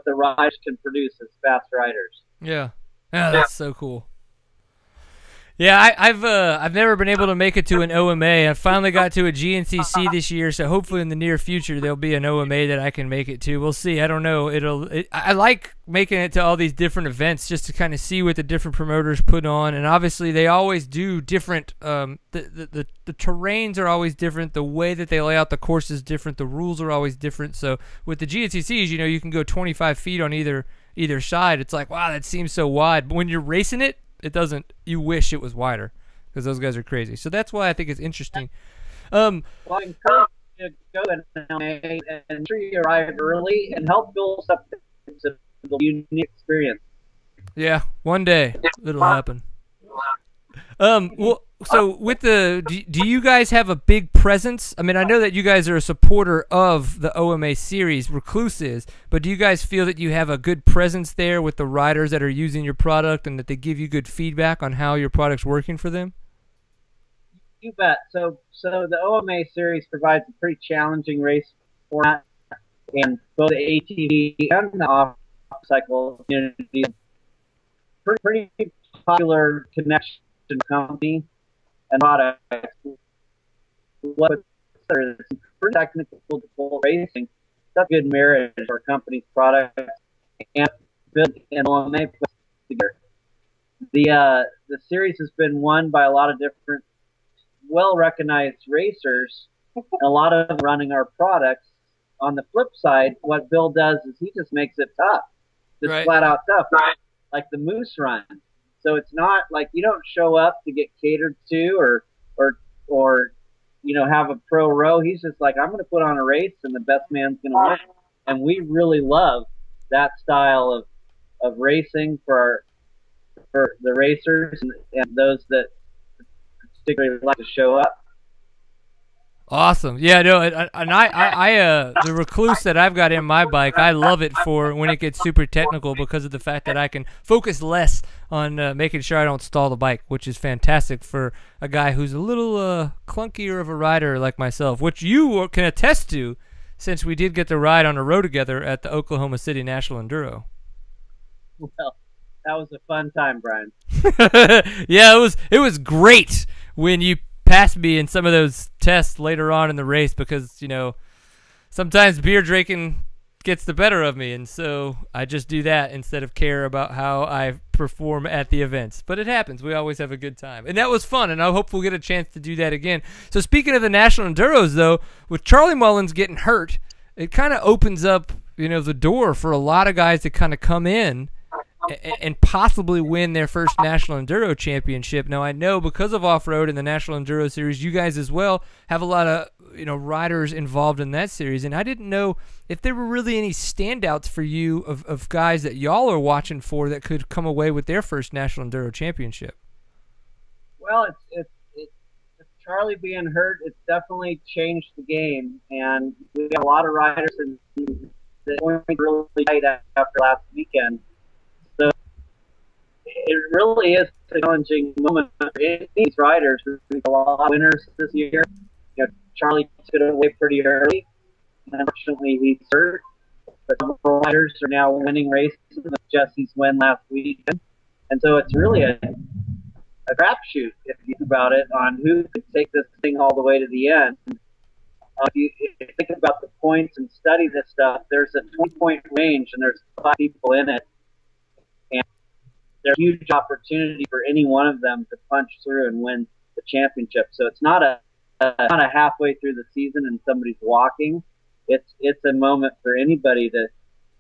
the riders can produce as fast riders. Yeah, that's so cool. Yeah, I've never been able to make it to an OMA. I finally got to a GNCC this year, so hopefully in the near future there'll be an OMA that I can make it to. We'll see. I don't know. I like making it to all these different events just to kind of see what the different promoters put on, and obviously they always do different. The terrains are always different. The way that they lay out the course is different. The rules are always different. So with the GNCCs, you can go 25 feet on either side. It's like, wow, that seems so wide. But when you're racing it, it doesn't. You wish it was wider because those guys are crazy. So that's why I think it's interesting. Well, I encourage you to go and sure you arrive early and help build up the unique experience. Yeah, one day it'll happen. Well, so with do you guys have a big presence? I mean, I know that you guys are a supporter of the OMA series, Rekluse is, but do you guys feel that you have a good presence there with the riders that are using your product and that they give you good feedback on how your product's working for them? You bet. So the OMA series provides a pretty challenging race format, and both the ATV and the off-cycle community, pretty popular connection company and products. What is pretty technical bull racing. That's a good marriage for a company's products and build and OMA put together. The series has been won by a lot of different well-recognized racers, and a lot of them running our products. On the flip side, what Bill does is he just makes it tough, just flat out tough, like the Moose Run. So it's not like you don't show up to get catered to or have a pro row. He's just like, I'm going to put on a race and the best man's going to win. And we really love that style of racing for the racers and those that particularly like to show up. Awesome. Yeah, no, and I the Rekluse that I've got in my bike, I love it for when it gets super technical because of the fact that I can focus less on making sure I don't stall the bike, which is fantastic for a guy who's a little clunkier of a rider like myself, which you can attest to since we did get to ride on a row together at the Oklahoma City National Enduro. Well, that was a fun time, Brian. Yeah, it was great when you passed me in some of those tests later on in the race because, sometimes beer drinking gets the better of me, and so I just do that instead of care about how I perform at the events. But it happens. We always have a good time. And that was fun, and I hope we'll get a chance to do that again. So speaking of the National Enduros, though, with Charlie Mullins getting hurt, it kind of opens up, the door for a lot of guys to kind of come in and possibly win their first National Enduro Championship. Now, I know because of Off-Road and the National Enduro Series, you guys as well have a lot of riders involved in that series, and I didn't know if there were really any standouts for you of guys that y'all are watching for that could come away with their first National Enduro Championship. Well, it's Charlie being hurt, it's definitely changed the game, and we got a lot of riders that went really tight after last weekend. So it really is a challenging moment for these riders. We've got a lot of winners this year. Charlie took it away pretty early. Unfortunately, he's hurt. But some riders are now winning races with Jesse's win last weekend. And so it's really a crapshoot, if you think about it, on who could take this thing all the way to the end. If you think about the points and study this stuff, there's a 20-point range, and there's 5 people in it. And there's a huge opportunity for any one of them to punch through and win the championship. So it's not a halfway through the season and somebody's walking. It's a moment for anybody to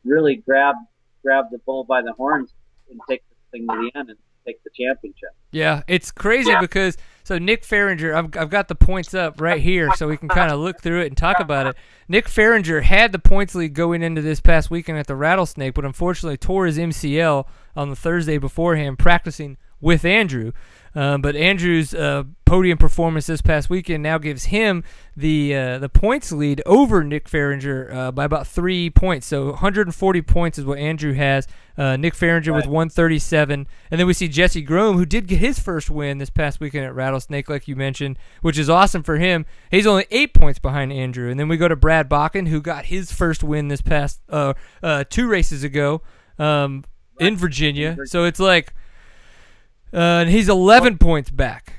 really grab the bull by the horns and take this thing to the end and take the championship. Yeah, it's crazy because Nick Farringer, I've got the points up right here so we can kind of look through it and talk about it. Nick Farringer had the points lead going into this past weekend at the Rattlesnake, but unfortunately tore his MCL on the Thursday beforehand practicing with Andrew. But Andrew's podium performance this past weekend now gives him the points lead over Nick Farringer by about 3 points. So 140 points is what Andrew has. Nick Farringer with 137. And then we see Jesse Grome, who did get his first win this past weekend at Rattlesnake, like you mentioned, which is awesome for him. He's only 8 points behind Andrew. And then we go to Brad Bakken, who got his first win this past 2 races ago in Virginia. So it's like... and he's 11 points back.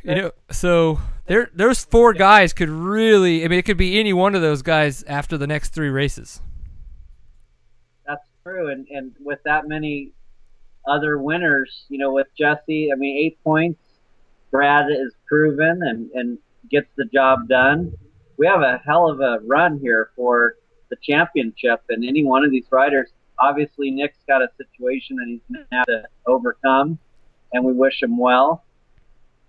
So those 4 guys could really. I mean, it could be any one of those guys after the next 3 races. That's true, and with that many other winners, with Jesse, I mean, 8 points. Brad is proven and gets the job done. We have a hell of a run here for the championship, and any one of these riders. Obviously, Nick's got a situation that he's going to have to overcome. And we wish him well,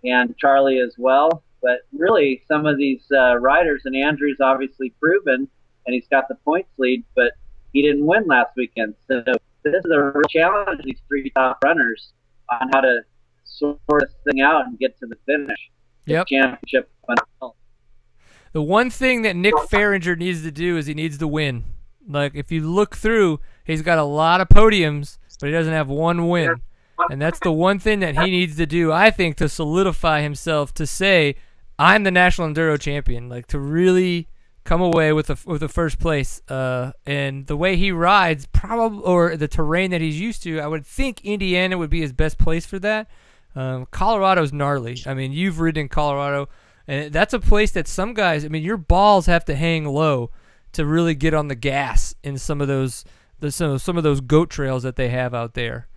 and Charlie as well. But really, some of these riders, and Andrew's obviously proven, and he's got the points lead, but he didn't win last weekend. So this is a real challenge, these 3 top runners, on how to sort this thing out and get to the finish. Yep. The championship. The one thing that Nick Farringer needs to do is he needs to win. Like, if you look through, he's got a lot of podiums, but he doesn't have one win. And that's the one thing that he needs to do, I think, to solidify himself, to say, I'm the National Enduro champion. Like, to really come away with the first place. And the way he rides, probably, or the terrain that he's used to, I would think Indiana would be his best place for that. Colorado's gnarly. I mean, you've ridden in Colorado, and that's a place that some guys, I mean, your balls have to hang low to really get on the gas in some of those goat trails that they have out there.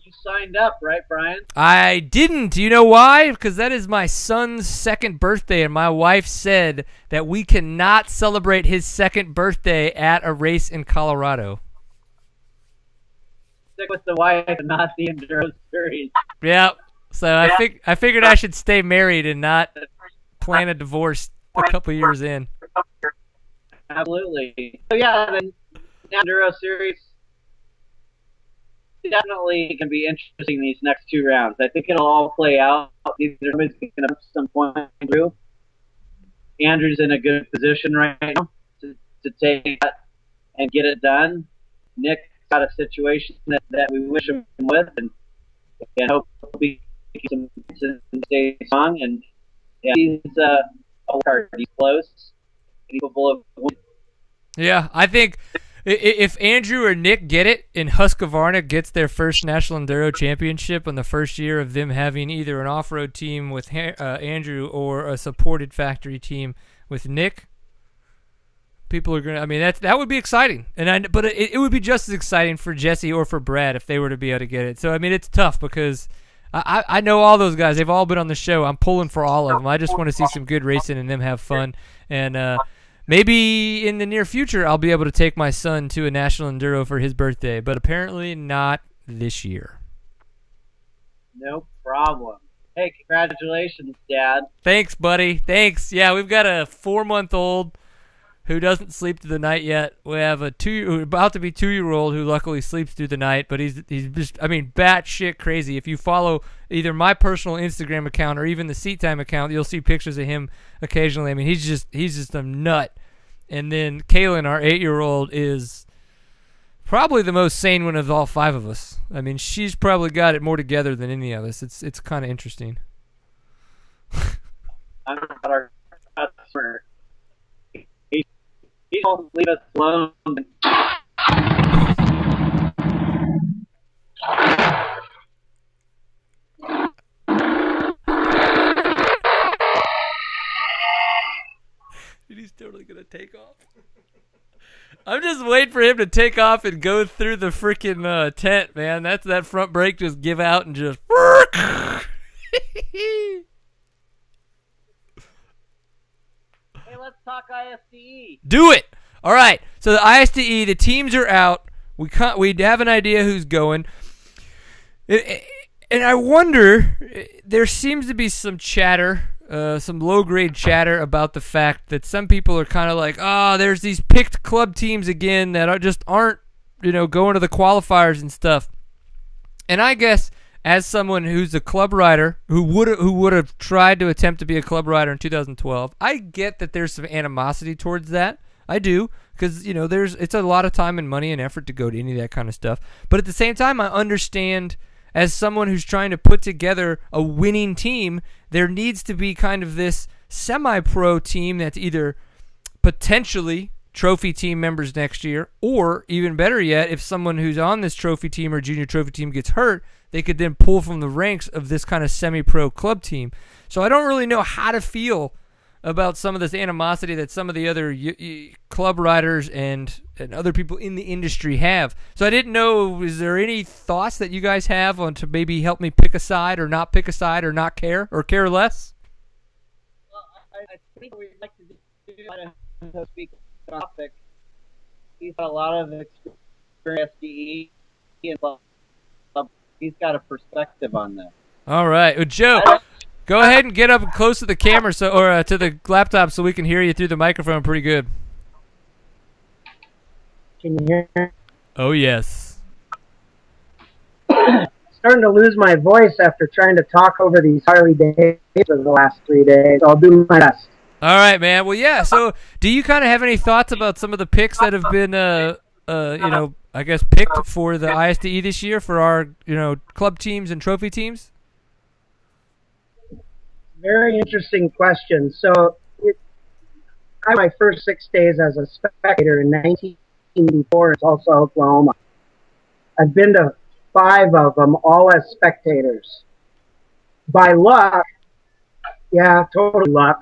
You signed up, right, Brian? I didn't. Do you know why? Because that is my son's second birthday, and my wife said that we cannot celebrate his second birthday at a race in Colorado. Stick with the wife and not the Enduro Series. Yep. So I figured I should stay married and not plan a divorce a couple years in. Absolutely. So yeah, the Enduro Series definitely can be interesting these next two rounds. I think it'll all play out. These are going to some point through. Andrew's in a good position right now to take that and get it done. Nick's got a situation that we wish him with, and hope he can stay strong. And yeah, he's he's close. He's capable of. Yeah, I think if Andrew or Nick get it and Husqvarna gets their first National Enduro Championship on the first year of them having either an off-road team with Andrew or a supported factory team with Nick, people are gonna. I mean, that would be exciting, but it would be just as exciting for Jesse or for Brad if they were to be able to get it. So I mean, it's tough because I know all those guys. They've all been on the show. I'm pulling for all of them. I just want to see some good racing and them have fun. And maybe in the near future, I'll be able to take my son to a National Enduro for his birthday, but apparently not this year. No problem. Hey, congratulations, Dad. Thanks, buddy. Thanks. Yeah, we've got a 4-month-old who doesn't sleep through the night yet. We have a about to be 2-year-old who luckily sleeps through the night, but he's just, I mean, batshit crazy. If you follow either my personal Instagram account or even the Seat Time account, you'll see pictures of him occasionally. I mean, he's just a nut. And then Kaylin, our 8-year-old, is probably the most sane one of all 5 of us. I mean, she's probably got it more together than any of us. It's kind of interesting. I'm not our customer. He won't leave us alone. He's totally gonna take off. I'm just waiting for him to take off and go through the freaking tent, man. That's that front brake just give out and just. Hey, let's talk ISDE. Do it. All right. So the ISDE, the teams are out. We have an idea who's going. And I wonder, there seems to be some chatter, some low-grade chatter about the fact that some people are kind of like, oh, there's these picked club teams again that aren't, going to the qualifiers and stuff. And I guess as someone who's a club rider who would have tried to attempt to be a club rider in 2012, I get that there's some animosity towards that. I do, because it's a lot of time and money and effort to go to any of that kind of stuff. But at the same time, I understand, as someone who's trying to put together a winning team, there needs to be kind of this semi-pro team that's either potentially trophy team members next year, or even better yet, if someone who's on this trophy team or junior trophy team gets hurt, they could then pull from the ranks of this kind of semi-pro club team. So I don't really know how to feel about some of this animosity that some of the other club riders and other people in the industry have. So I didn't know, is there any thoughts that you guys have on to maybe help me pick a side or not pick a side or not care or care less? Well, I think we'd like to do speak on topic. He's got a lot of experience and he's got a perspective on this. All right. Well, Joe, go ahead and get up close to the camera or to the laptop so we can hear you through the microphone pretty good. Can you hear me? Oh, yes. starting to lose my voice after trying to talk over these Harley-Davidson for the last 3 days. I'll do my best. All right, man. Well, yeah. So, do you kind of have any thoughts about some of the picks that have been, you know, I guess picked for the ISDE this year for our, you know, club teams and trophy teams? Very interesting question. So, I had my first 6 days as a spectator in 1984 in Tulsa, Oklahoma. I've been to 5 of them, all as spectators. By luck, yeah, total luck,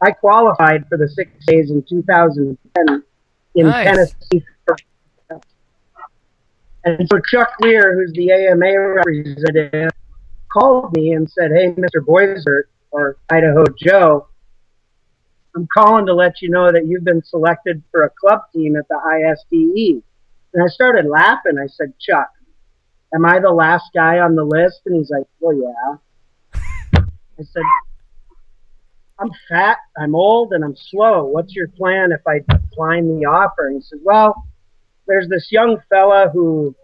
I qualified for the 6 days in 2010 in Tennessee. And so Chuck Lear, who's the AMA representative, called me and said, "Hey, Mr. Boisert, or Idaho Joe, I'm calling to let you know that you've been selected for a club team at the ISDE." And I started laughing. I said, "Chuck, am I the last guy on the list?" And he's like, "Well, yeah." I said, "I'm fat, I'm old, and I'm slow. What's your plan if I decline the offer?" And he said, "Well, there's this young fella who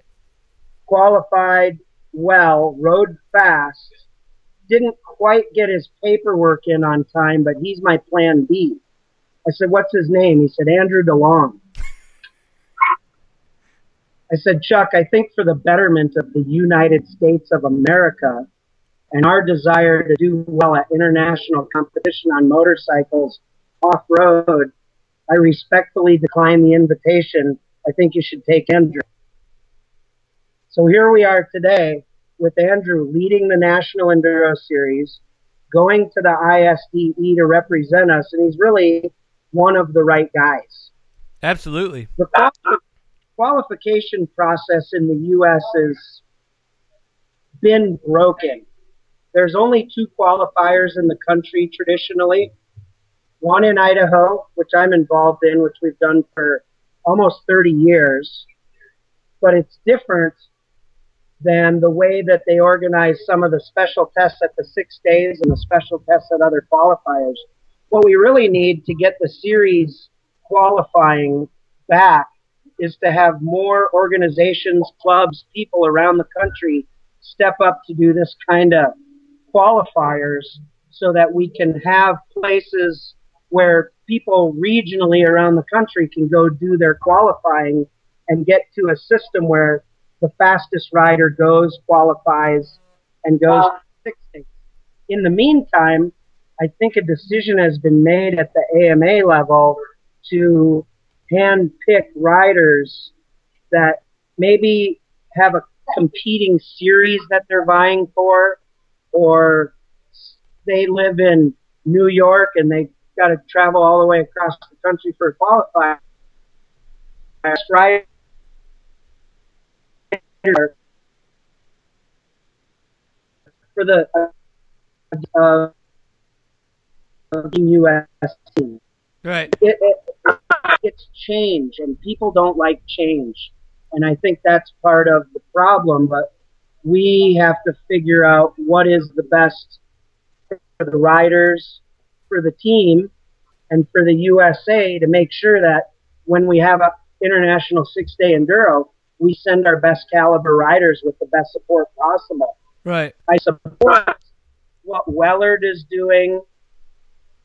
qualified well, rode fast, didn't quite get his paperwork in on time, but he's my plan B." I said, "What's his name?" He said, "Andrew DeLong." I said, "Chuck, I think for the betterment of the United States of America and our desire to do well at international competition on motorcycles off-road, I respectfully decline the invitation. I think you should take Andrew." So here we are today with Andrew leading the National Enduro Series, going to the ISDE to represent us, and he's really one of the right guys. Absolutely. The qualification process in the U.S. has been broken. There's only 2 qualifiers in the country traditionally. One in Idaho, which I'm involved in, which we've done for almost 30 years. But it's different than the way that they organize some of the special tests at the 6 days and the special tests at other qualifiers. What we really need to get the series qualifying back is to have more organizations, clubs, people around the country step up to do this kind of qualifiers so that we can have places where people regionally around the country can go do their qualifying and get to a system where the fastest rider goes, qualifies, and goes to 6 days. In the meantime, I think a decision has been made at the AMA level to hand-pick riders that maybe have a competing series that they're vying for, or they live in New York and they got to travel all the way across the country for a qualifier. Right? For the U.S. team. Right. It's change, and people don't like change. And I think that's part of the problem, but we have to figure out what is the best for the riders, for the team, and for the USA to make sure that when we have an international 6-day enduro, we send our best caliber riders with the best support possible. Right. I support what Wellard is doing,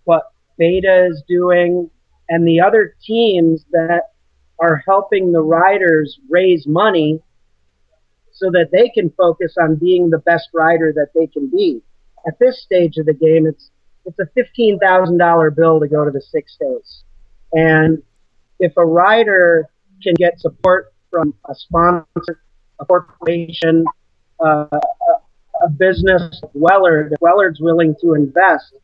what Beta is doing, and the other teams that are helping the riders raise money so that they can focus on being the best rider that they can be. At this stage of the game, it's a $15,000 bill to go to the 6 days. And if a rider can get support from a sponsor, a corporation, a business, Wellard, if Wellard's willing to invest,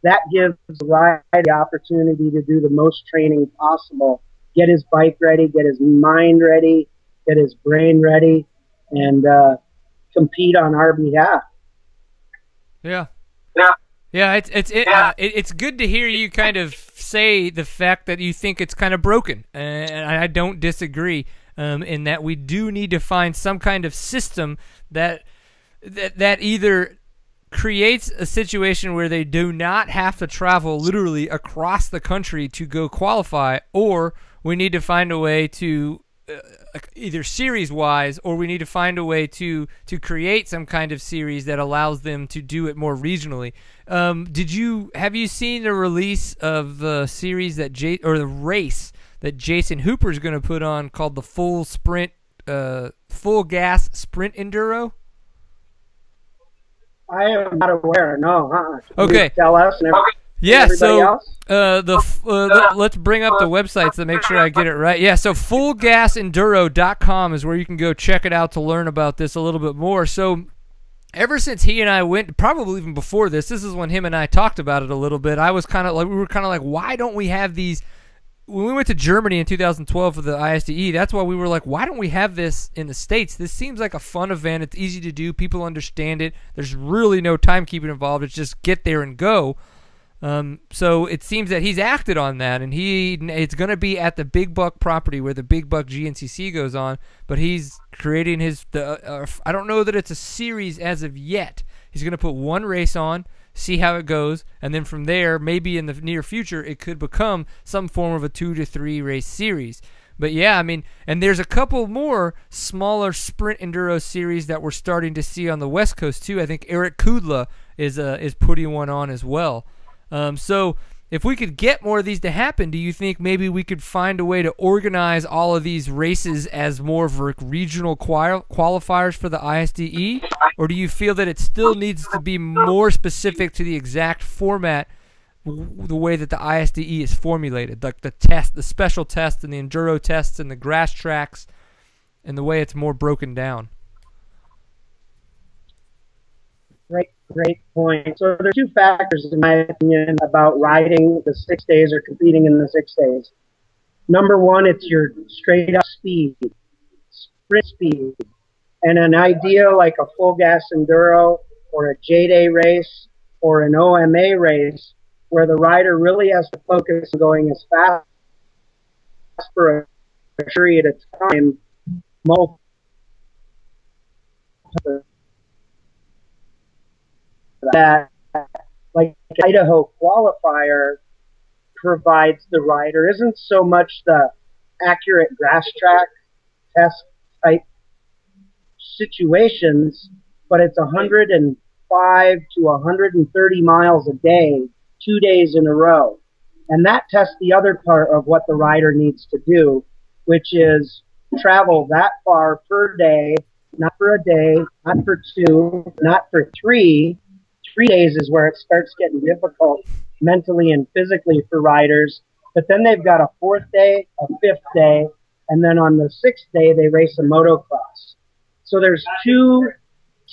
that gives the rider the opportunity to do the most training possible, get his bike ready, get his mind ready, get his brain ready, and compete on our behalf. Yeah. Yeah, it's good to hear you kind of say the fact that you think it's kind of broken, and I don't disagree in that we do need to find some kind of system that either creates a situation where they do not have to travel literally across the country to go qualify, or we need to find a way to either series-wise, or we need to find a way to create some kind of series that allows them to do it more regionally. Have you seen the release of the series that the race that Jason Hooper is going to put on called the Full Gas Sprint Enduro? I am not aware. No. Okay. Tell us. And yeah. So else? let's bring up the websites to make sure I get it right. Yeah. So fullgasenduro.com is where you can go check it out to learn about this a little bit more. So ever since he and I went, probably even before this is when him and I talked about it a little bit. We were kind of like, why don't we have these? When we went to Germany in 2012 for the ISDE, that's why we were like, why don't we have this in the States? This seems like a fun event. It's easy to do. People understand it. There's really no timekeeping involved. It's just get there and go. So it seems that he's acted on that, and it's going to be at the Big Buck property where the Big Buck GNCC goes on, but he's creating I don't know that it's a series as of yet. He's going to put one race on, see how it goes, and then from there, maybe in the near future, it could become some form of a 2 to 3 race series. But yeah, I mean, and there's a couple more smaller sprint enduro series that we're starting to see on the West Coast too. I think Eric Kudla is putting one on as well. So if we could get more of these to happen, do you think maybe we could find a way to organize all of these races as more of regional qualifiers for the ISDE? Or do you feel that it still needs to be more specific to the exact format, the way that the ISDE is formulated, like the special test and the enduro tests and the grass tracks, and the way it's more broken down? Great point. So there are two factors, in my opinion, about riding the 6 days or competing in the 6 days. Number one, it's your straight up speed, sprint speed. And an idea like a full gas enduro or a J-Day race or an OMA race where the rider really has to focus on going as fast for a period of time, that, like Idaho qualifier provides the rider isn't so much the accurate grass track test type situations, but it's 105 to 130 miles a day, 2 days in a row. And that tests the other part of what the rider needs to do, which is travel that far per day, not for a day, not for two, not for 3. 3 days is where it starts getting difficult mentally and physically for riders. But then they've got a 4th day, a 5th day, and then on the 6th day they race a motocross. So there's 2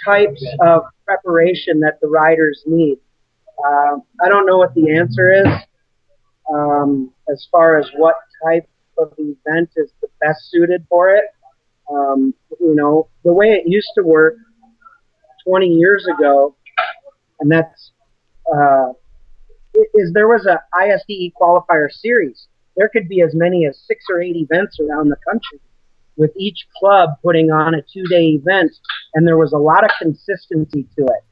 types of preparation that the riders need. I don't know what the answer is as far as what type of event is the best suited for it. The way it used to work 20 years ago, and that's there was a ISDE qualifier series. There could be as many as 6 or 8 events around the country, with each club putting on a 2-day event, and there was a lot of consistency to it.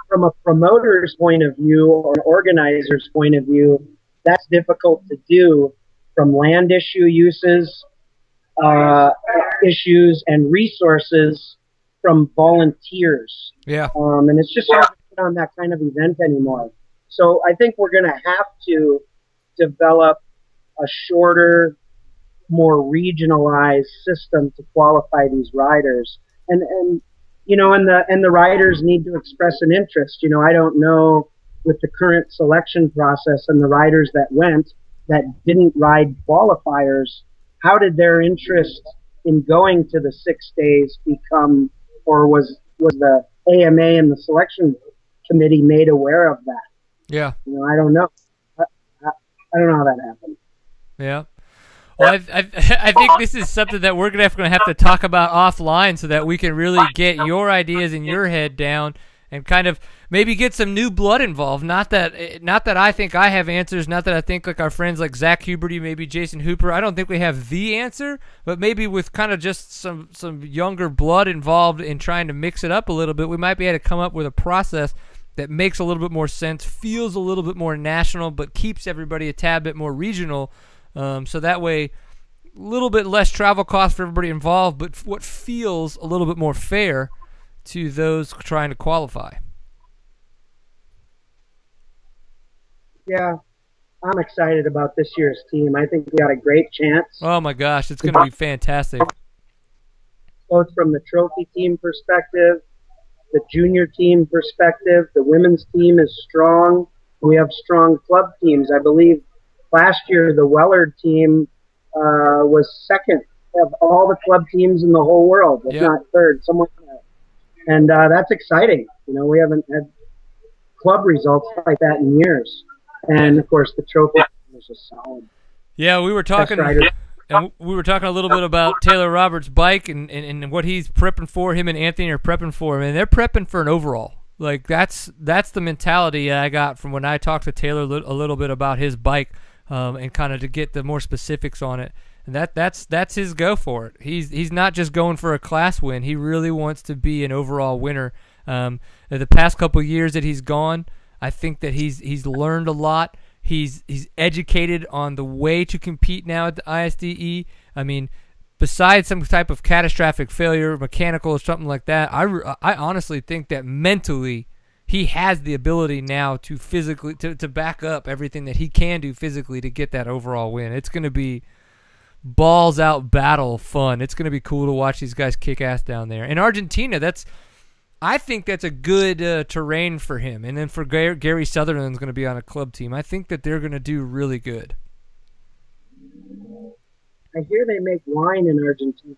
From a promoter's point of view or an organizer's point of view, that's difficult to do from land issue issues and resources from volunteers. Yeah. And it's just hard to put on that kind of event anymore. So I think we're going to have to develop a shorter, more regionalized system to qualify these riders. And the riders need to express an interest. I don't know with the current selection process and the riders that went that didn't ride qualifiers, how did their interest in going to the 6 days become, or was the AMA and the selection committee made aware of that? Yeah. I don't know. I don't know how that happened. Yeah. Well, I think this is something that we're going to have to talk about offline so that we can really get your ideas in your head down and kind of maybe get some new blood involved. Not that I think I have answers, not that I think like our friends like Zach Huberty, maybe Jason Hooper, I don't think we have the answer, but maybe with kind of just some younger blood involved in trying to mix it up a little bit, we might be able to come up with a process that makes a little bit more sense, feels a little bit more national, but keeps everybody a tad bit more regional. So that way little bit less travel cost for everybody involved, but what feels a little bit more fair to those trying to qualify. Yeah, I'm excited about this year's team. I think we got a great chance. Oh my gosh, it's going to be fantastic. Both from the trophy team perspective, the junior team perspective, the women's team is strong. We have strong club teams. I believe last year the Wellard team was second of all the club teams in the whole world, if not third, somewhere like that. And that's exciting. You know, we haven't had club results like that in years. And of course, the trophy was just solid. Yeah, we were talking. And we were talking a little bit about Taylor Roberts' bike and what he's prepping for. Him and Anthony are prepping for him, and they're prepping for an overall. Like that's the mentality I got from when I talked to Taylor a little bit about his bike, and kind of to get the more specifics on it. And that's his go for it. He's not just going for a class win. He really wants to be an overall winner. The past couple years that he's gone, I think that he's learned a lot. He's educated on the way to compete now at the ISDE. I mean, besides some type of catastrophic failure, mechanical or something like that, I honestly think that mentally he has the ability now to physically to back up everything that he can do physically to get that overall win. It's going to be balls out battle fun. It's going to be cool to watch these guys kick ass down there. In Argentina, I think that's a good terrain for him. And then for Gary Sutherland's going to be on a club team. I think that they're going to do really good. I hear they make wine in Argentina.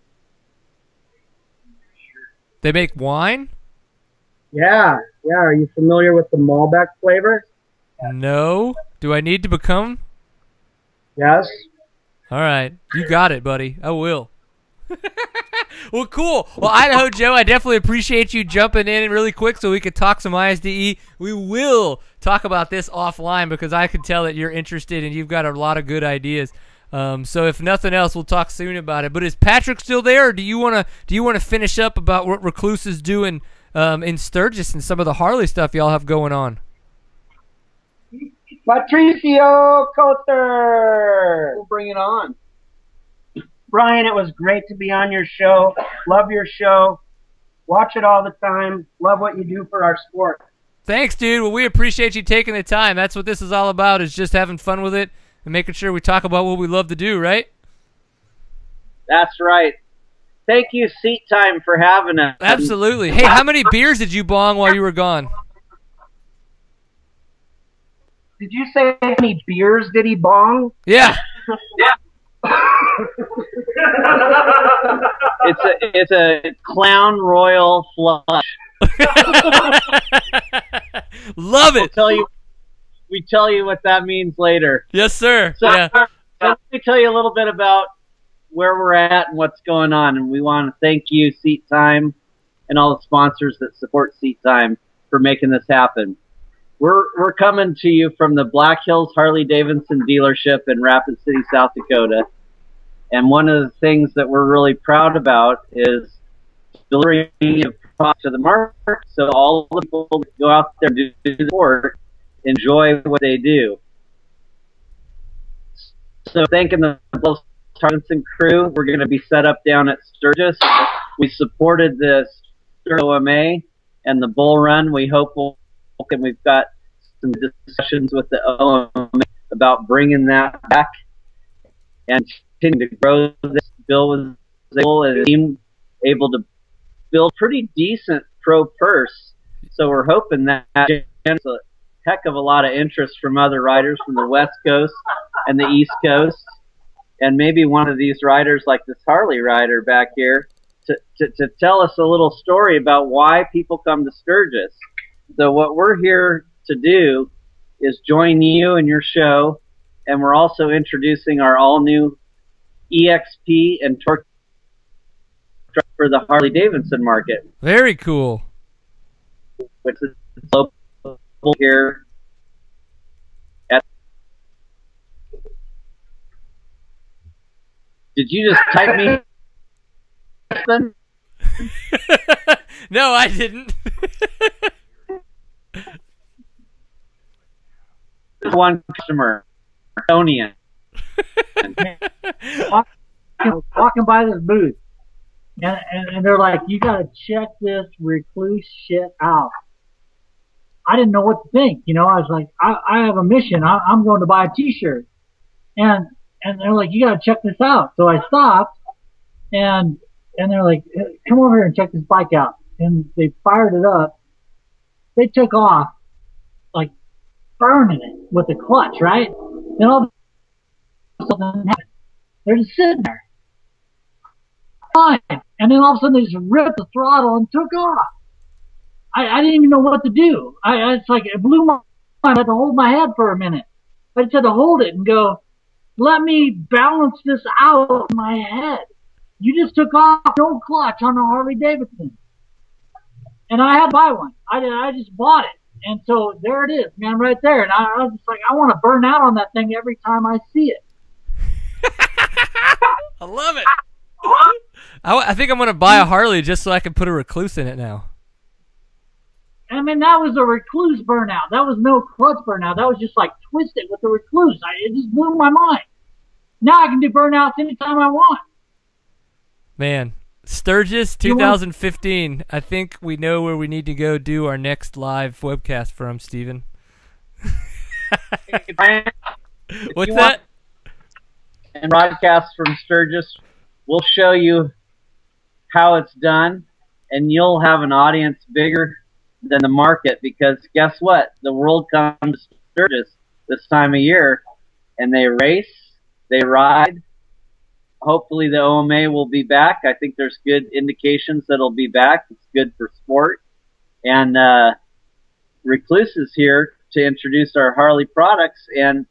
They make wine? Yeah. Are you familiar with the Malbec flavor? No. Do I need to become? Yes. All right. You got it, buddy. I will. Well, cool. Well, Idaho Joe, I definitely appreciate you jumping in really quick so we could talk some ISDE. We will talk about this offline because I can tell that you're interested and you've got a lot of good ideas. So if nothing else, we'll talk soon about it. But is Patrick still there, or do you want to finish up about what Rekluse is doing in Sturgis and some of the Harley stuff y'all have going on? Patricio Koether! We'll bring it on. Brian, it was great to be on your show. Love your show. Watch it all the time. Love what you do for our sport. Thanks, dude. Well, we appreciate you taking the time. That's what this is all about, is just having fun with it and making sure we talk about what we love to do, right? That's right. Thank you, Seat Time, for having us. Absolutely. Hey, how many beers did you bong while you were gone? Did you say how many beers did he bong? Yeah. Yeah. It's a Clown Royal flush. Love it. We tell you what that means later. Yes, sir. So, yeah. so let me tell you a little bit about where we're at and what's going on. And we want to thank you, Seat Time, and all the sponsors that support Seat Time for making this happen. We're coming to you from the Black Hills Harley-Davidson dealership in Rapid City, South Dakota. And one of the things that we're really proud about is delivering a product to the market, so all the people that go out there and do the sport enjoy what they do. So thanking the Harley-Davidson crew, we're going to be set up down at Sturgis. We supported the Sturgis OMA and the Bull Run. We hope we've got some discussions with the OMA about bringing that back and continue to grow this. Bill was able to build pretty decent pro purse, so we're hoping that generates a heck of a lot of interest from other riders from the West Coast and the East Coast, and maybe one of these riders like this Harley rider back here to tell us a little story about why people come to Sturgis. So what we're here to do is join you in your show, and we're also introducing our all-new EXP and Torque for the Harley-Davidson market. Very cool. Which is local here. Did you just type me? No, I didn't. One customer, Tony. walking by this booth, and they're like, "You got to check this Rekluse shit out." I didn't know what to think. I was like, I have a mission. I'm going to buy a T-shirt, and they're like, "You got to check this out." So I stopped, and they're like, "Come over here and check this bike out." And they fired it up. They took off, like burning it with the clutch, right? Then all of a sudden, they're just sitting there. Fine. And then all of a sudden they just ripped the throttle and took off. I didn't even know what to do. It's like it blew my mind. I had to hold my head for a minute. I just had to hold it and go, let me balance this out in my head. You just took off no clutch on a Harley-Davidson. And I had to buy one. I just bought it. And so there it is, man, right there. And I was just like, I want to burn out on that thing every time I see it. I love it. I think I'm going to buy a Harley just so I can put a Rekluse in it now. I mean, that was a Rekluse burnout. That was no clutch burnout. That was just like twisted with the Rekluse. It just blew my mind. Now I can do burnouts anytime I want. Man, Sturgis 2015. I think we know where we need to go do our next live webcast from, Steven. What's that? And broadcast from Sturgis, we'll show you how it's done, and you'll have an audience bigger than the market, because guess what? The world comes to Sturgis this time of year, and they race, they ride. Hopefully the OMA will be back. I think there's good indications that it'll be back. It's good for sport. And Rekluse is here to introduce our Harley products, and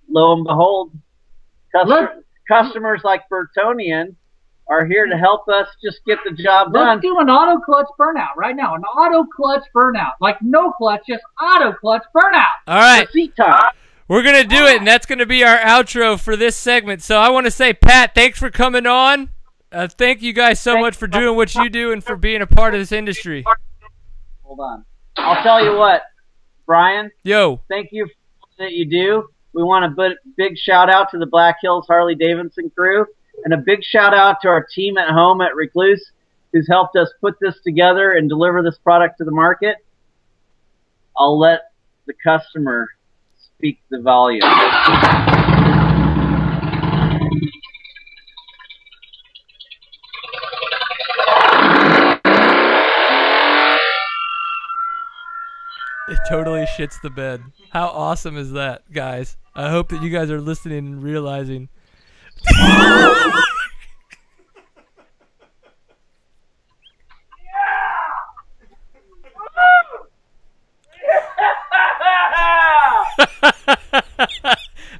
lo and behold, customers like Burtonian are here to help us just get the job done. Let's do an auto clutch burnout right now. An auto clutch burnout. Like no clutch, just auto clutch burnout. All right. Seat time. We're going to do it, and that's going to be our outro for this segment. So I want to say, Pat, thanks for coming on. Thank you guys so much for doing what you do and for being a part of this industry. Hold on. I'll tell you what, Brian. Yo. Thank you for what that you do. We want a big shout-out to the Black Hills Harley-Davidson crew, and a big shout-out to our team at home at Rekluse, who's helped us put this together and deliver this product to the market. I'll let the customer speak the volume. It totally shits the bed. How awesome is that, guys? I hope that you guys are listening and realizing.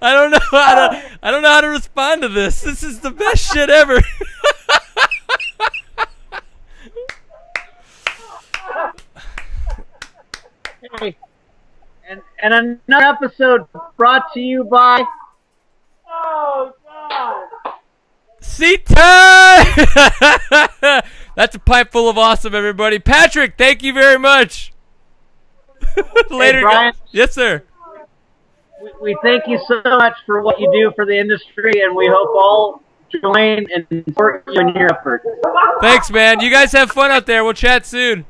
I don't know how to respond to this. This is the best shit ever. Hey, and another episode brought to you by. Oh God! Seat time. That's a pipe full of awesome, everybody. Patrick, thank you very much. Later, hey, Brian. Yes, sir. We thank you so much for what you do for the industry, and we hope all join and support you in your efforts. Thanks, man. You guys have fun out there. We'll chat soon.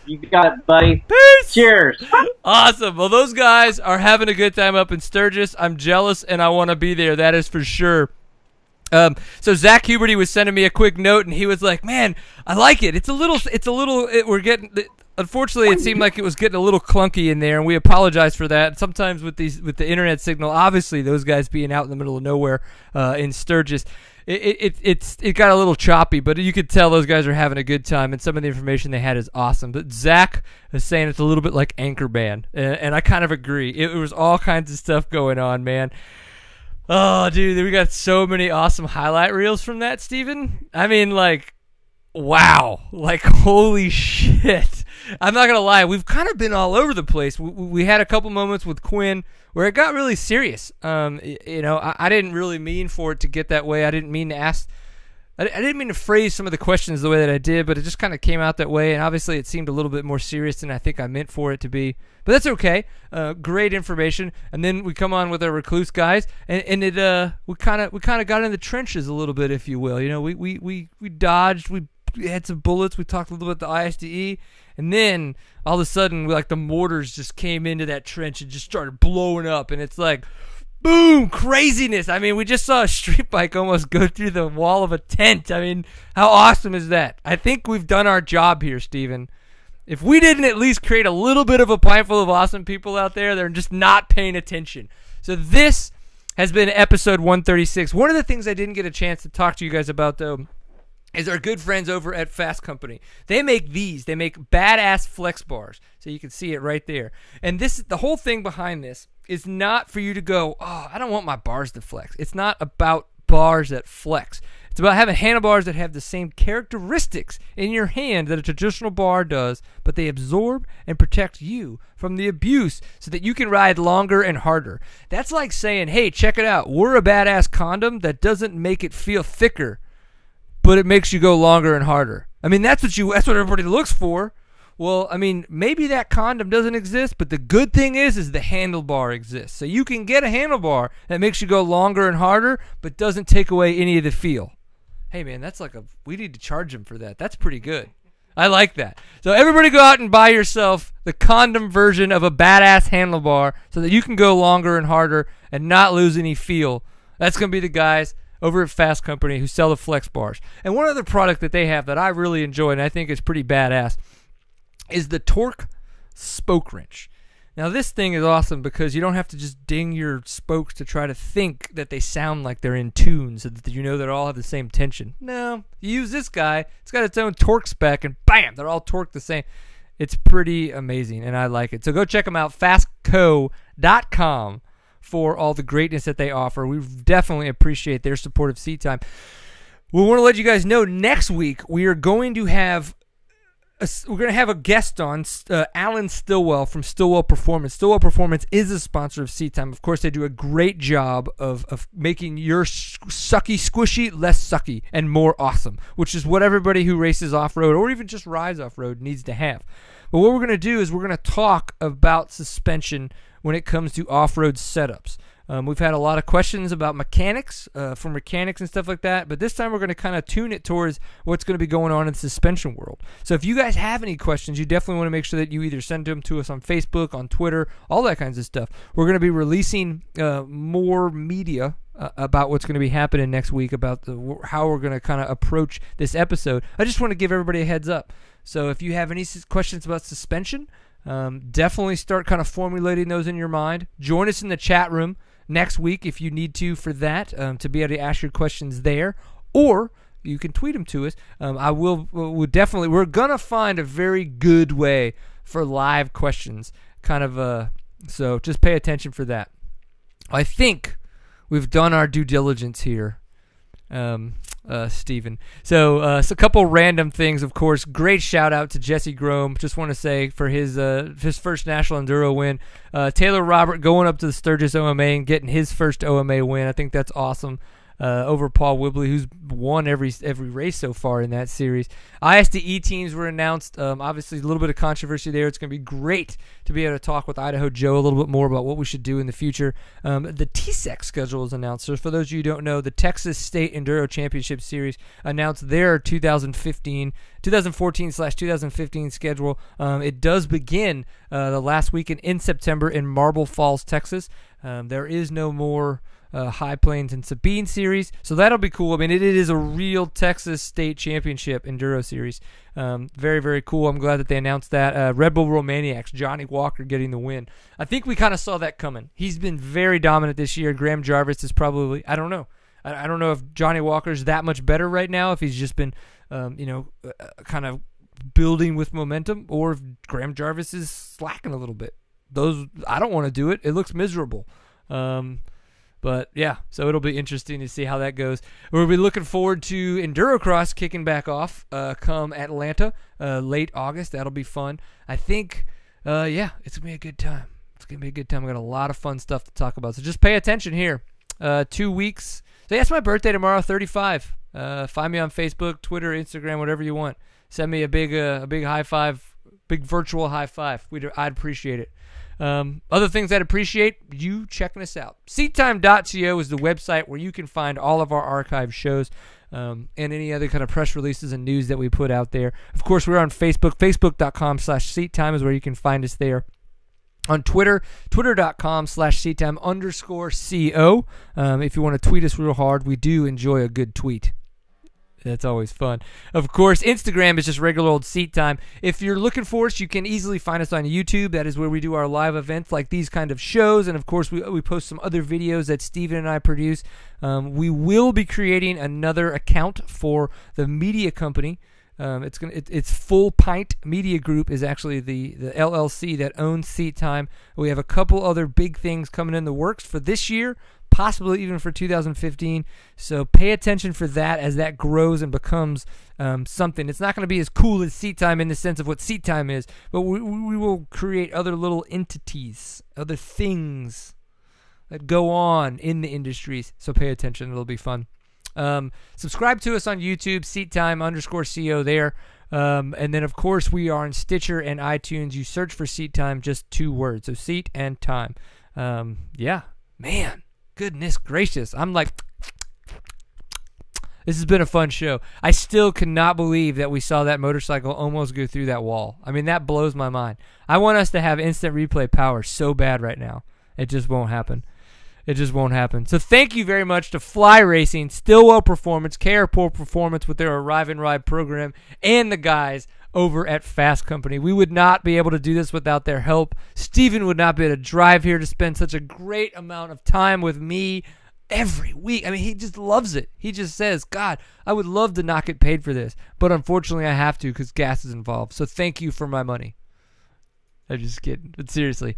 You got it, buddy. Peace. Cheers. Awesome. Well, those guys are having a good time up in Sturgis. I'm jealous, and I want to be there. That is for sure. So Zach Huberty was sending me a quick note, and he was like, "Man, I like it. We're getting." Unfortunately, it seemed like it was getting a little clunky in there, and we apologize for that. Sometimes with the internet signal, obviously those guys being out in the middle of nowhere in Sturgis, it got a little choppy, but you could tell those guys are having a good time, and some of the information they had is awesome. But Zach is saying it's a little bit like Anchorman, and I kind of agree. It was all kinds of stuff going on, man. Oh, dude, we got so many awesome highlight reels from that, Steven. I mean, like, wow. Like, holy shit. I'm not going to lie. We've kind of been all over the place. We had a couple moments with Quinn where it got really serious. You know, I didn't really mean for it to get that way. I didn't mean to ask I didn't mean to phrase some of the questions the way that I did, but it just kind of came out that way, and obviously it seemed a little bit more serious than I think I meant for it to be. But that's okay. Great information. And then we come on with our Rekluse guys, and we kind of got in the trenches a little bit, if you will. You know, we dodged, we had some bullets, we talked a little bit about the ISDE, and then all of a sudden, like, the mortars just came into that trench and just started blowing up, and it's like, boom, craziness. I mean, we just saw a street bike almost go through the wall of a tent. I mean, how awesome is that? I think we've done our job here, Steven. If we didn't at least create a little bit of a pint full of awesome people out there, they're just not paying attention. So this has been episode 136. One of the things I didn't get a chance to talk to you guys about, though, is our good friends over at Fast Company. They make these. They make badass flex bars. So you can see it right there. And the whole thing behind this is not for you to go, oh, I don't want my bars to flex. It's not about bars that flex. It's about having handlebars that have the same characteristics in your hand that a traditional bar does, but they absorb and protect you from the abuse so that you can ride longer and harder. That's like saying, hey, check it out. We're a badass condom that doesn't make it feel thicker, but it makes you go longer and harder. I mean, that's what everybody looks for. Well, I mean, maybe that condom doesn't exist, but the good thing is the handlebar exists. So you can get a handlebar that makes you go longer and harder, but doesn't take away any of the feel. Hey, man, that's like we need to charge them for that. That's pretty good. I like that. So everybody go out and buy yourself the condom version of a badass handlebar so that you can go longer and harder and not lose any feel. That's going to be the guys over at Fast Company who sell the flex bars. And one other product that they have that I really enjoy and I think is pretty badass is the Torque Spoke Wrench. Now this thing is awesome because you don't have to just ding your spokes to try to think that they sound like they're in tune so that you know they all have the same tension. No, you use this guy, it's got its own torque spec, and bam, they're all torqued the same. It's pretty amazing, and I like it. So go check them out, fastco.com, for all the greatness that they offer. We definitely appreciate their support of Seat Time. We want to let you guys know next week we are going to have a guest on, Alan Stillwell from Stillwell Performance. Stillwell Performance is a sponsor of Seat Time. Of course, they do a great job of making your sucky squishy less sucky and more awesome, which is what everybody who races off-road or even just rides off-road needs to have. But what we're going to do is we're going to talk about suspension when it comes to off-road setups. We've had a lot of questions about mechanics, from mechanics and stuff like that, but this time we're going to kind of tune it towards what's going to be going on in the suspension world. So if you guys have any questions, you definitely want to make sure that you either send them to us on Facebook, on Twitter, all that kinds of stuff. We're going to be releasing more media about what's going to be happening next week, about how we're going to kind of approach this episode. I just want to give everybody a heads up. So if you have any questions about suspension, definitely start kind of formulating those in your mind. Join us in the chat room next week if you need to for that, to be able to ask your questions there, or you can tweet them to us. We're going to find a very good way for live questions, so just pay attention for that. I think we've done our due diligence here, Stephen. So a couple random things, of course. Great shout out to Jesse Grome. Just want to say for his first National Enduro win. Taylor Robert going up to the Sturgis OMA and getting his first OMA win. I think that's awesome. Over Paul Wibley, who's won every race so far in that series. ISDE teams were announced. Obviously, a little bit of controversy there. It's going to be great to be able to talk with Idaho Joe a little bit more about what we should do in the future. The TSEC schedule is announced. So for those of you who don't know, the Texas State Enduro Championship Series announced their 2014/2015 schedule. It does begin the last weekend in September in Marble Falls, Texas. There is no more High Plains and Sabine series, so that'll be cool. I mean, it is a real Texas State Championship Enduro series. Very, very cool. I'm glad that they announced that. Red Bull Romaniacs, Johnny Walker getting the win. I think we kind of saw that coming. He's been very dominant this year. Graham Jarvis is probably, I don't know. I don't know if Johnny Walker's that much better right now, if he's just been, kind of building with momentum, or if Graham Jarvis is slacking a little bit. I don't want to do it. It looks miserable. But yeah, so it'll be interesting to see how that goes. We'll be looking forward to Endurocross kicking back off come Atlanta, late August. That'll be fun. I think, it's going to be a good time. It's going to be a good time. We got a lot of fun stuff to talk about. So just pay attention here. 2 weeks. So yeah, it's my birthday tomorrow, 35. Find me on Facebook, Twitter, Instagram, whatever you want. Send me a big high five, big virtual high five. I'd appreciate it. Other things I'd appreciate, you checking us out. Seattime.co is the website where you can find all of our archive shows and any other kind of press releases and news that we put out there. Of course, we're on Facebook. Facebook.com/seattime is where you can find us there. On Twitter, twitter.com/seattime_co. If you want to tweet us real hard, we do enjoy a good tweet. That's always fun. Of course, Instagram is just regular old Seat Time. If you're looking for us, you can easily find us on YouTube. That is where we do our live events like these kind of shows. And, of course, we post some other videos that Steven and I produce. We will be creating another account for the media company. It's Full Pint Media Group is actually the LLC that owns Seat Time. We have a couple other big things coming in the works for this year, possibly even for 2015. So pay attention for that as that grows and becomes something. It's not going to be as cool as Seat Time in the sense of what Seat Time is, but we will create other little entities, other things that go on in the industries. So pay attention. It'll be fun. Subscribe to us on YouTube, seattime_co there. And then, of course, we are on Stitcher and iTunes. You search for Seat Time, just 2 words. So seat and time. Yeah, man. Goodness gracious. I'm like, this has been a fun show. I still cannot believe that we saw that motorcycle almost go through that wall. I mean, that blows my mind. I want us to have instant replay power so bad right now. It just won't happen. It just won't happen. So thank you very much to Fly Racing, Stillwell Performance, KR Performance with their Arrive and Ride program, and the guys over at Fast Company. We would not be able to do this without their help. Steven would not be able to drive here to spend such a great amount of time with me every week. I mean, he just loves it. He just says, God, I would love to not get paid for this, but unfortunately I have to because gas is involved. So thank you for my money. I'm just kidding, but seriously.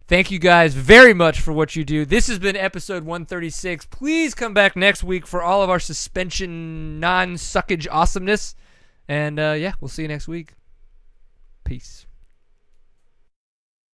Thank you guys very much for what you do. This has been episode 136. Please come back next week for all of our suspension non-suckage awesomeness. And, yeah, we'll see you next week. Peace.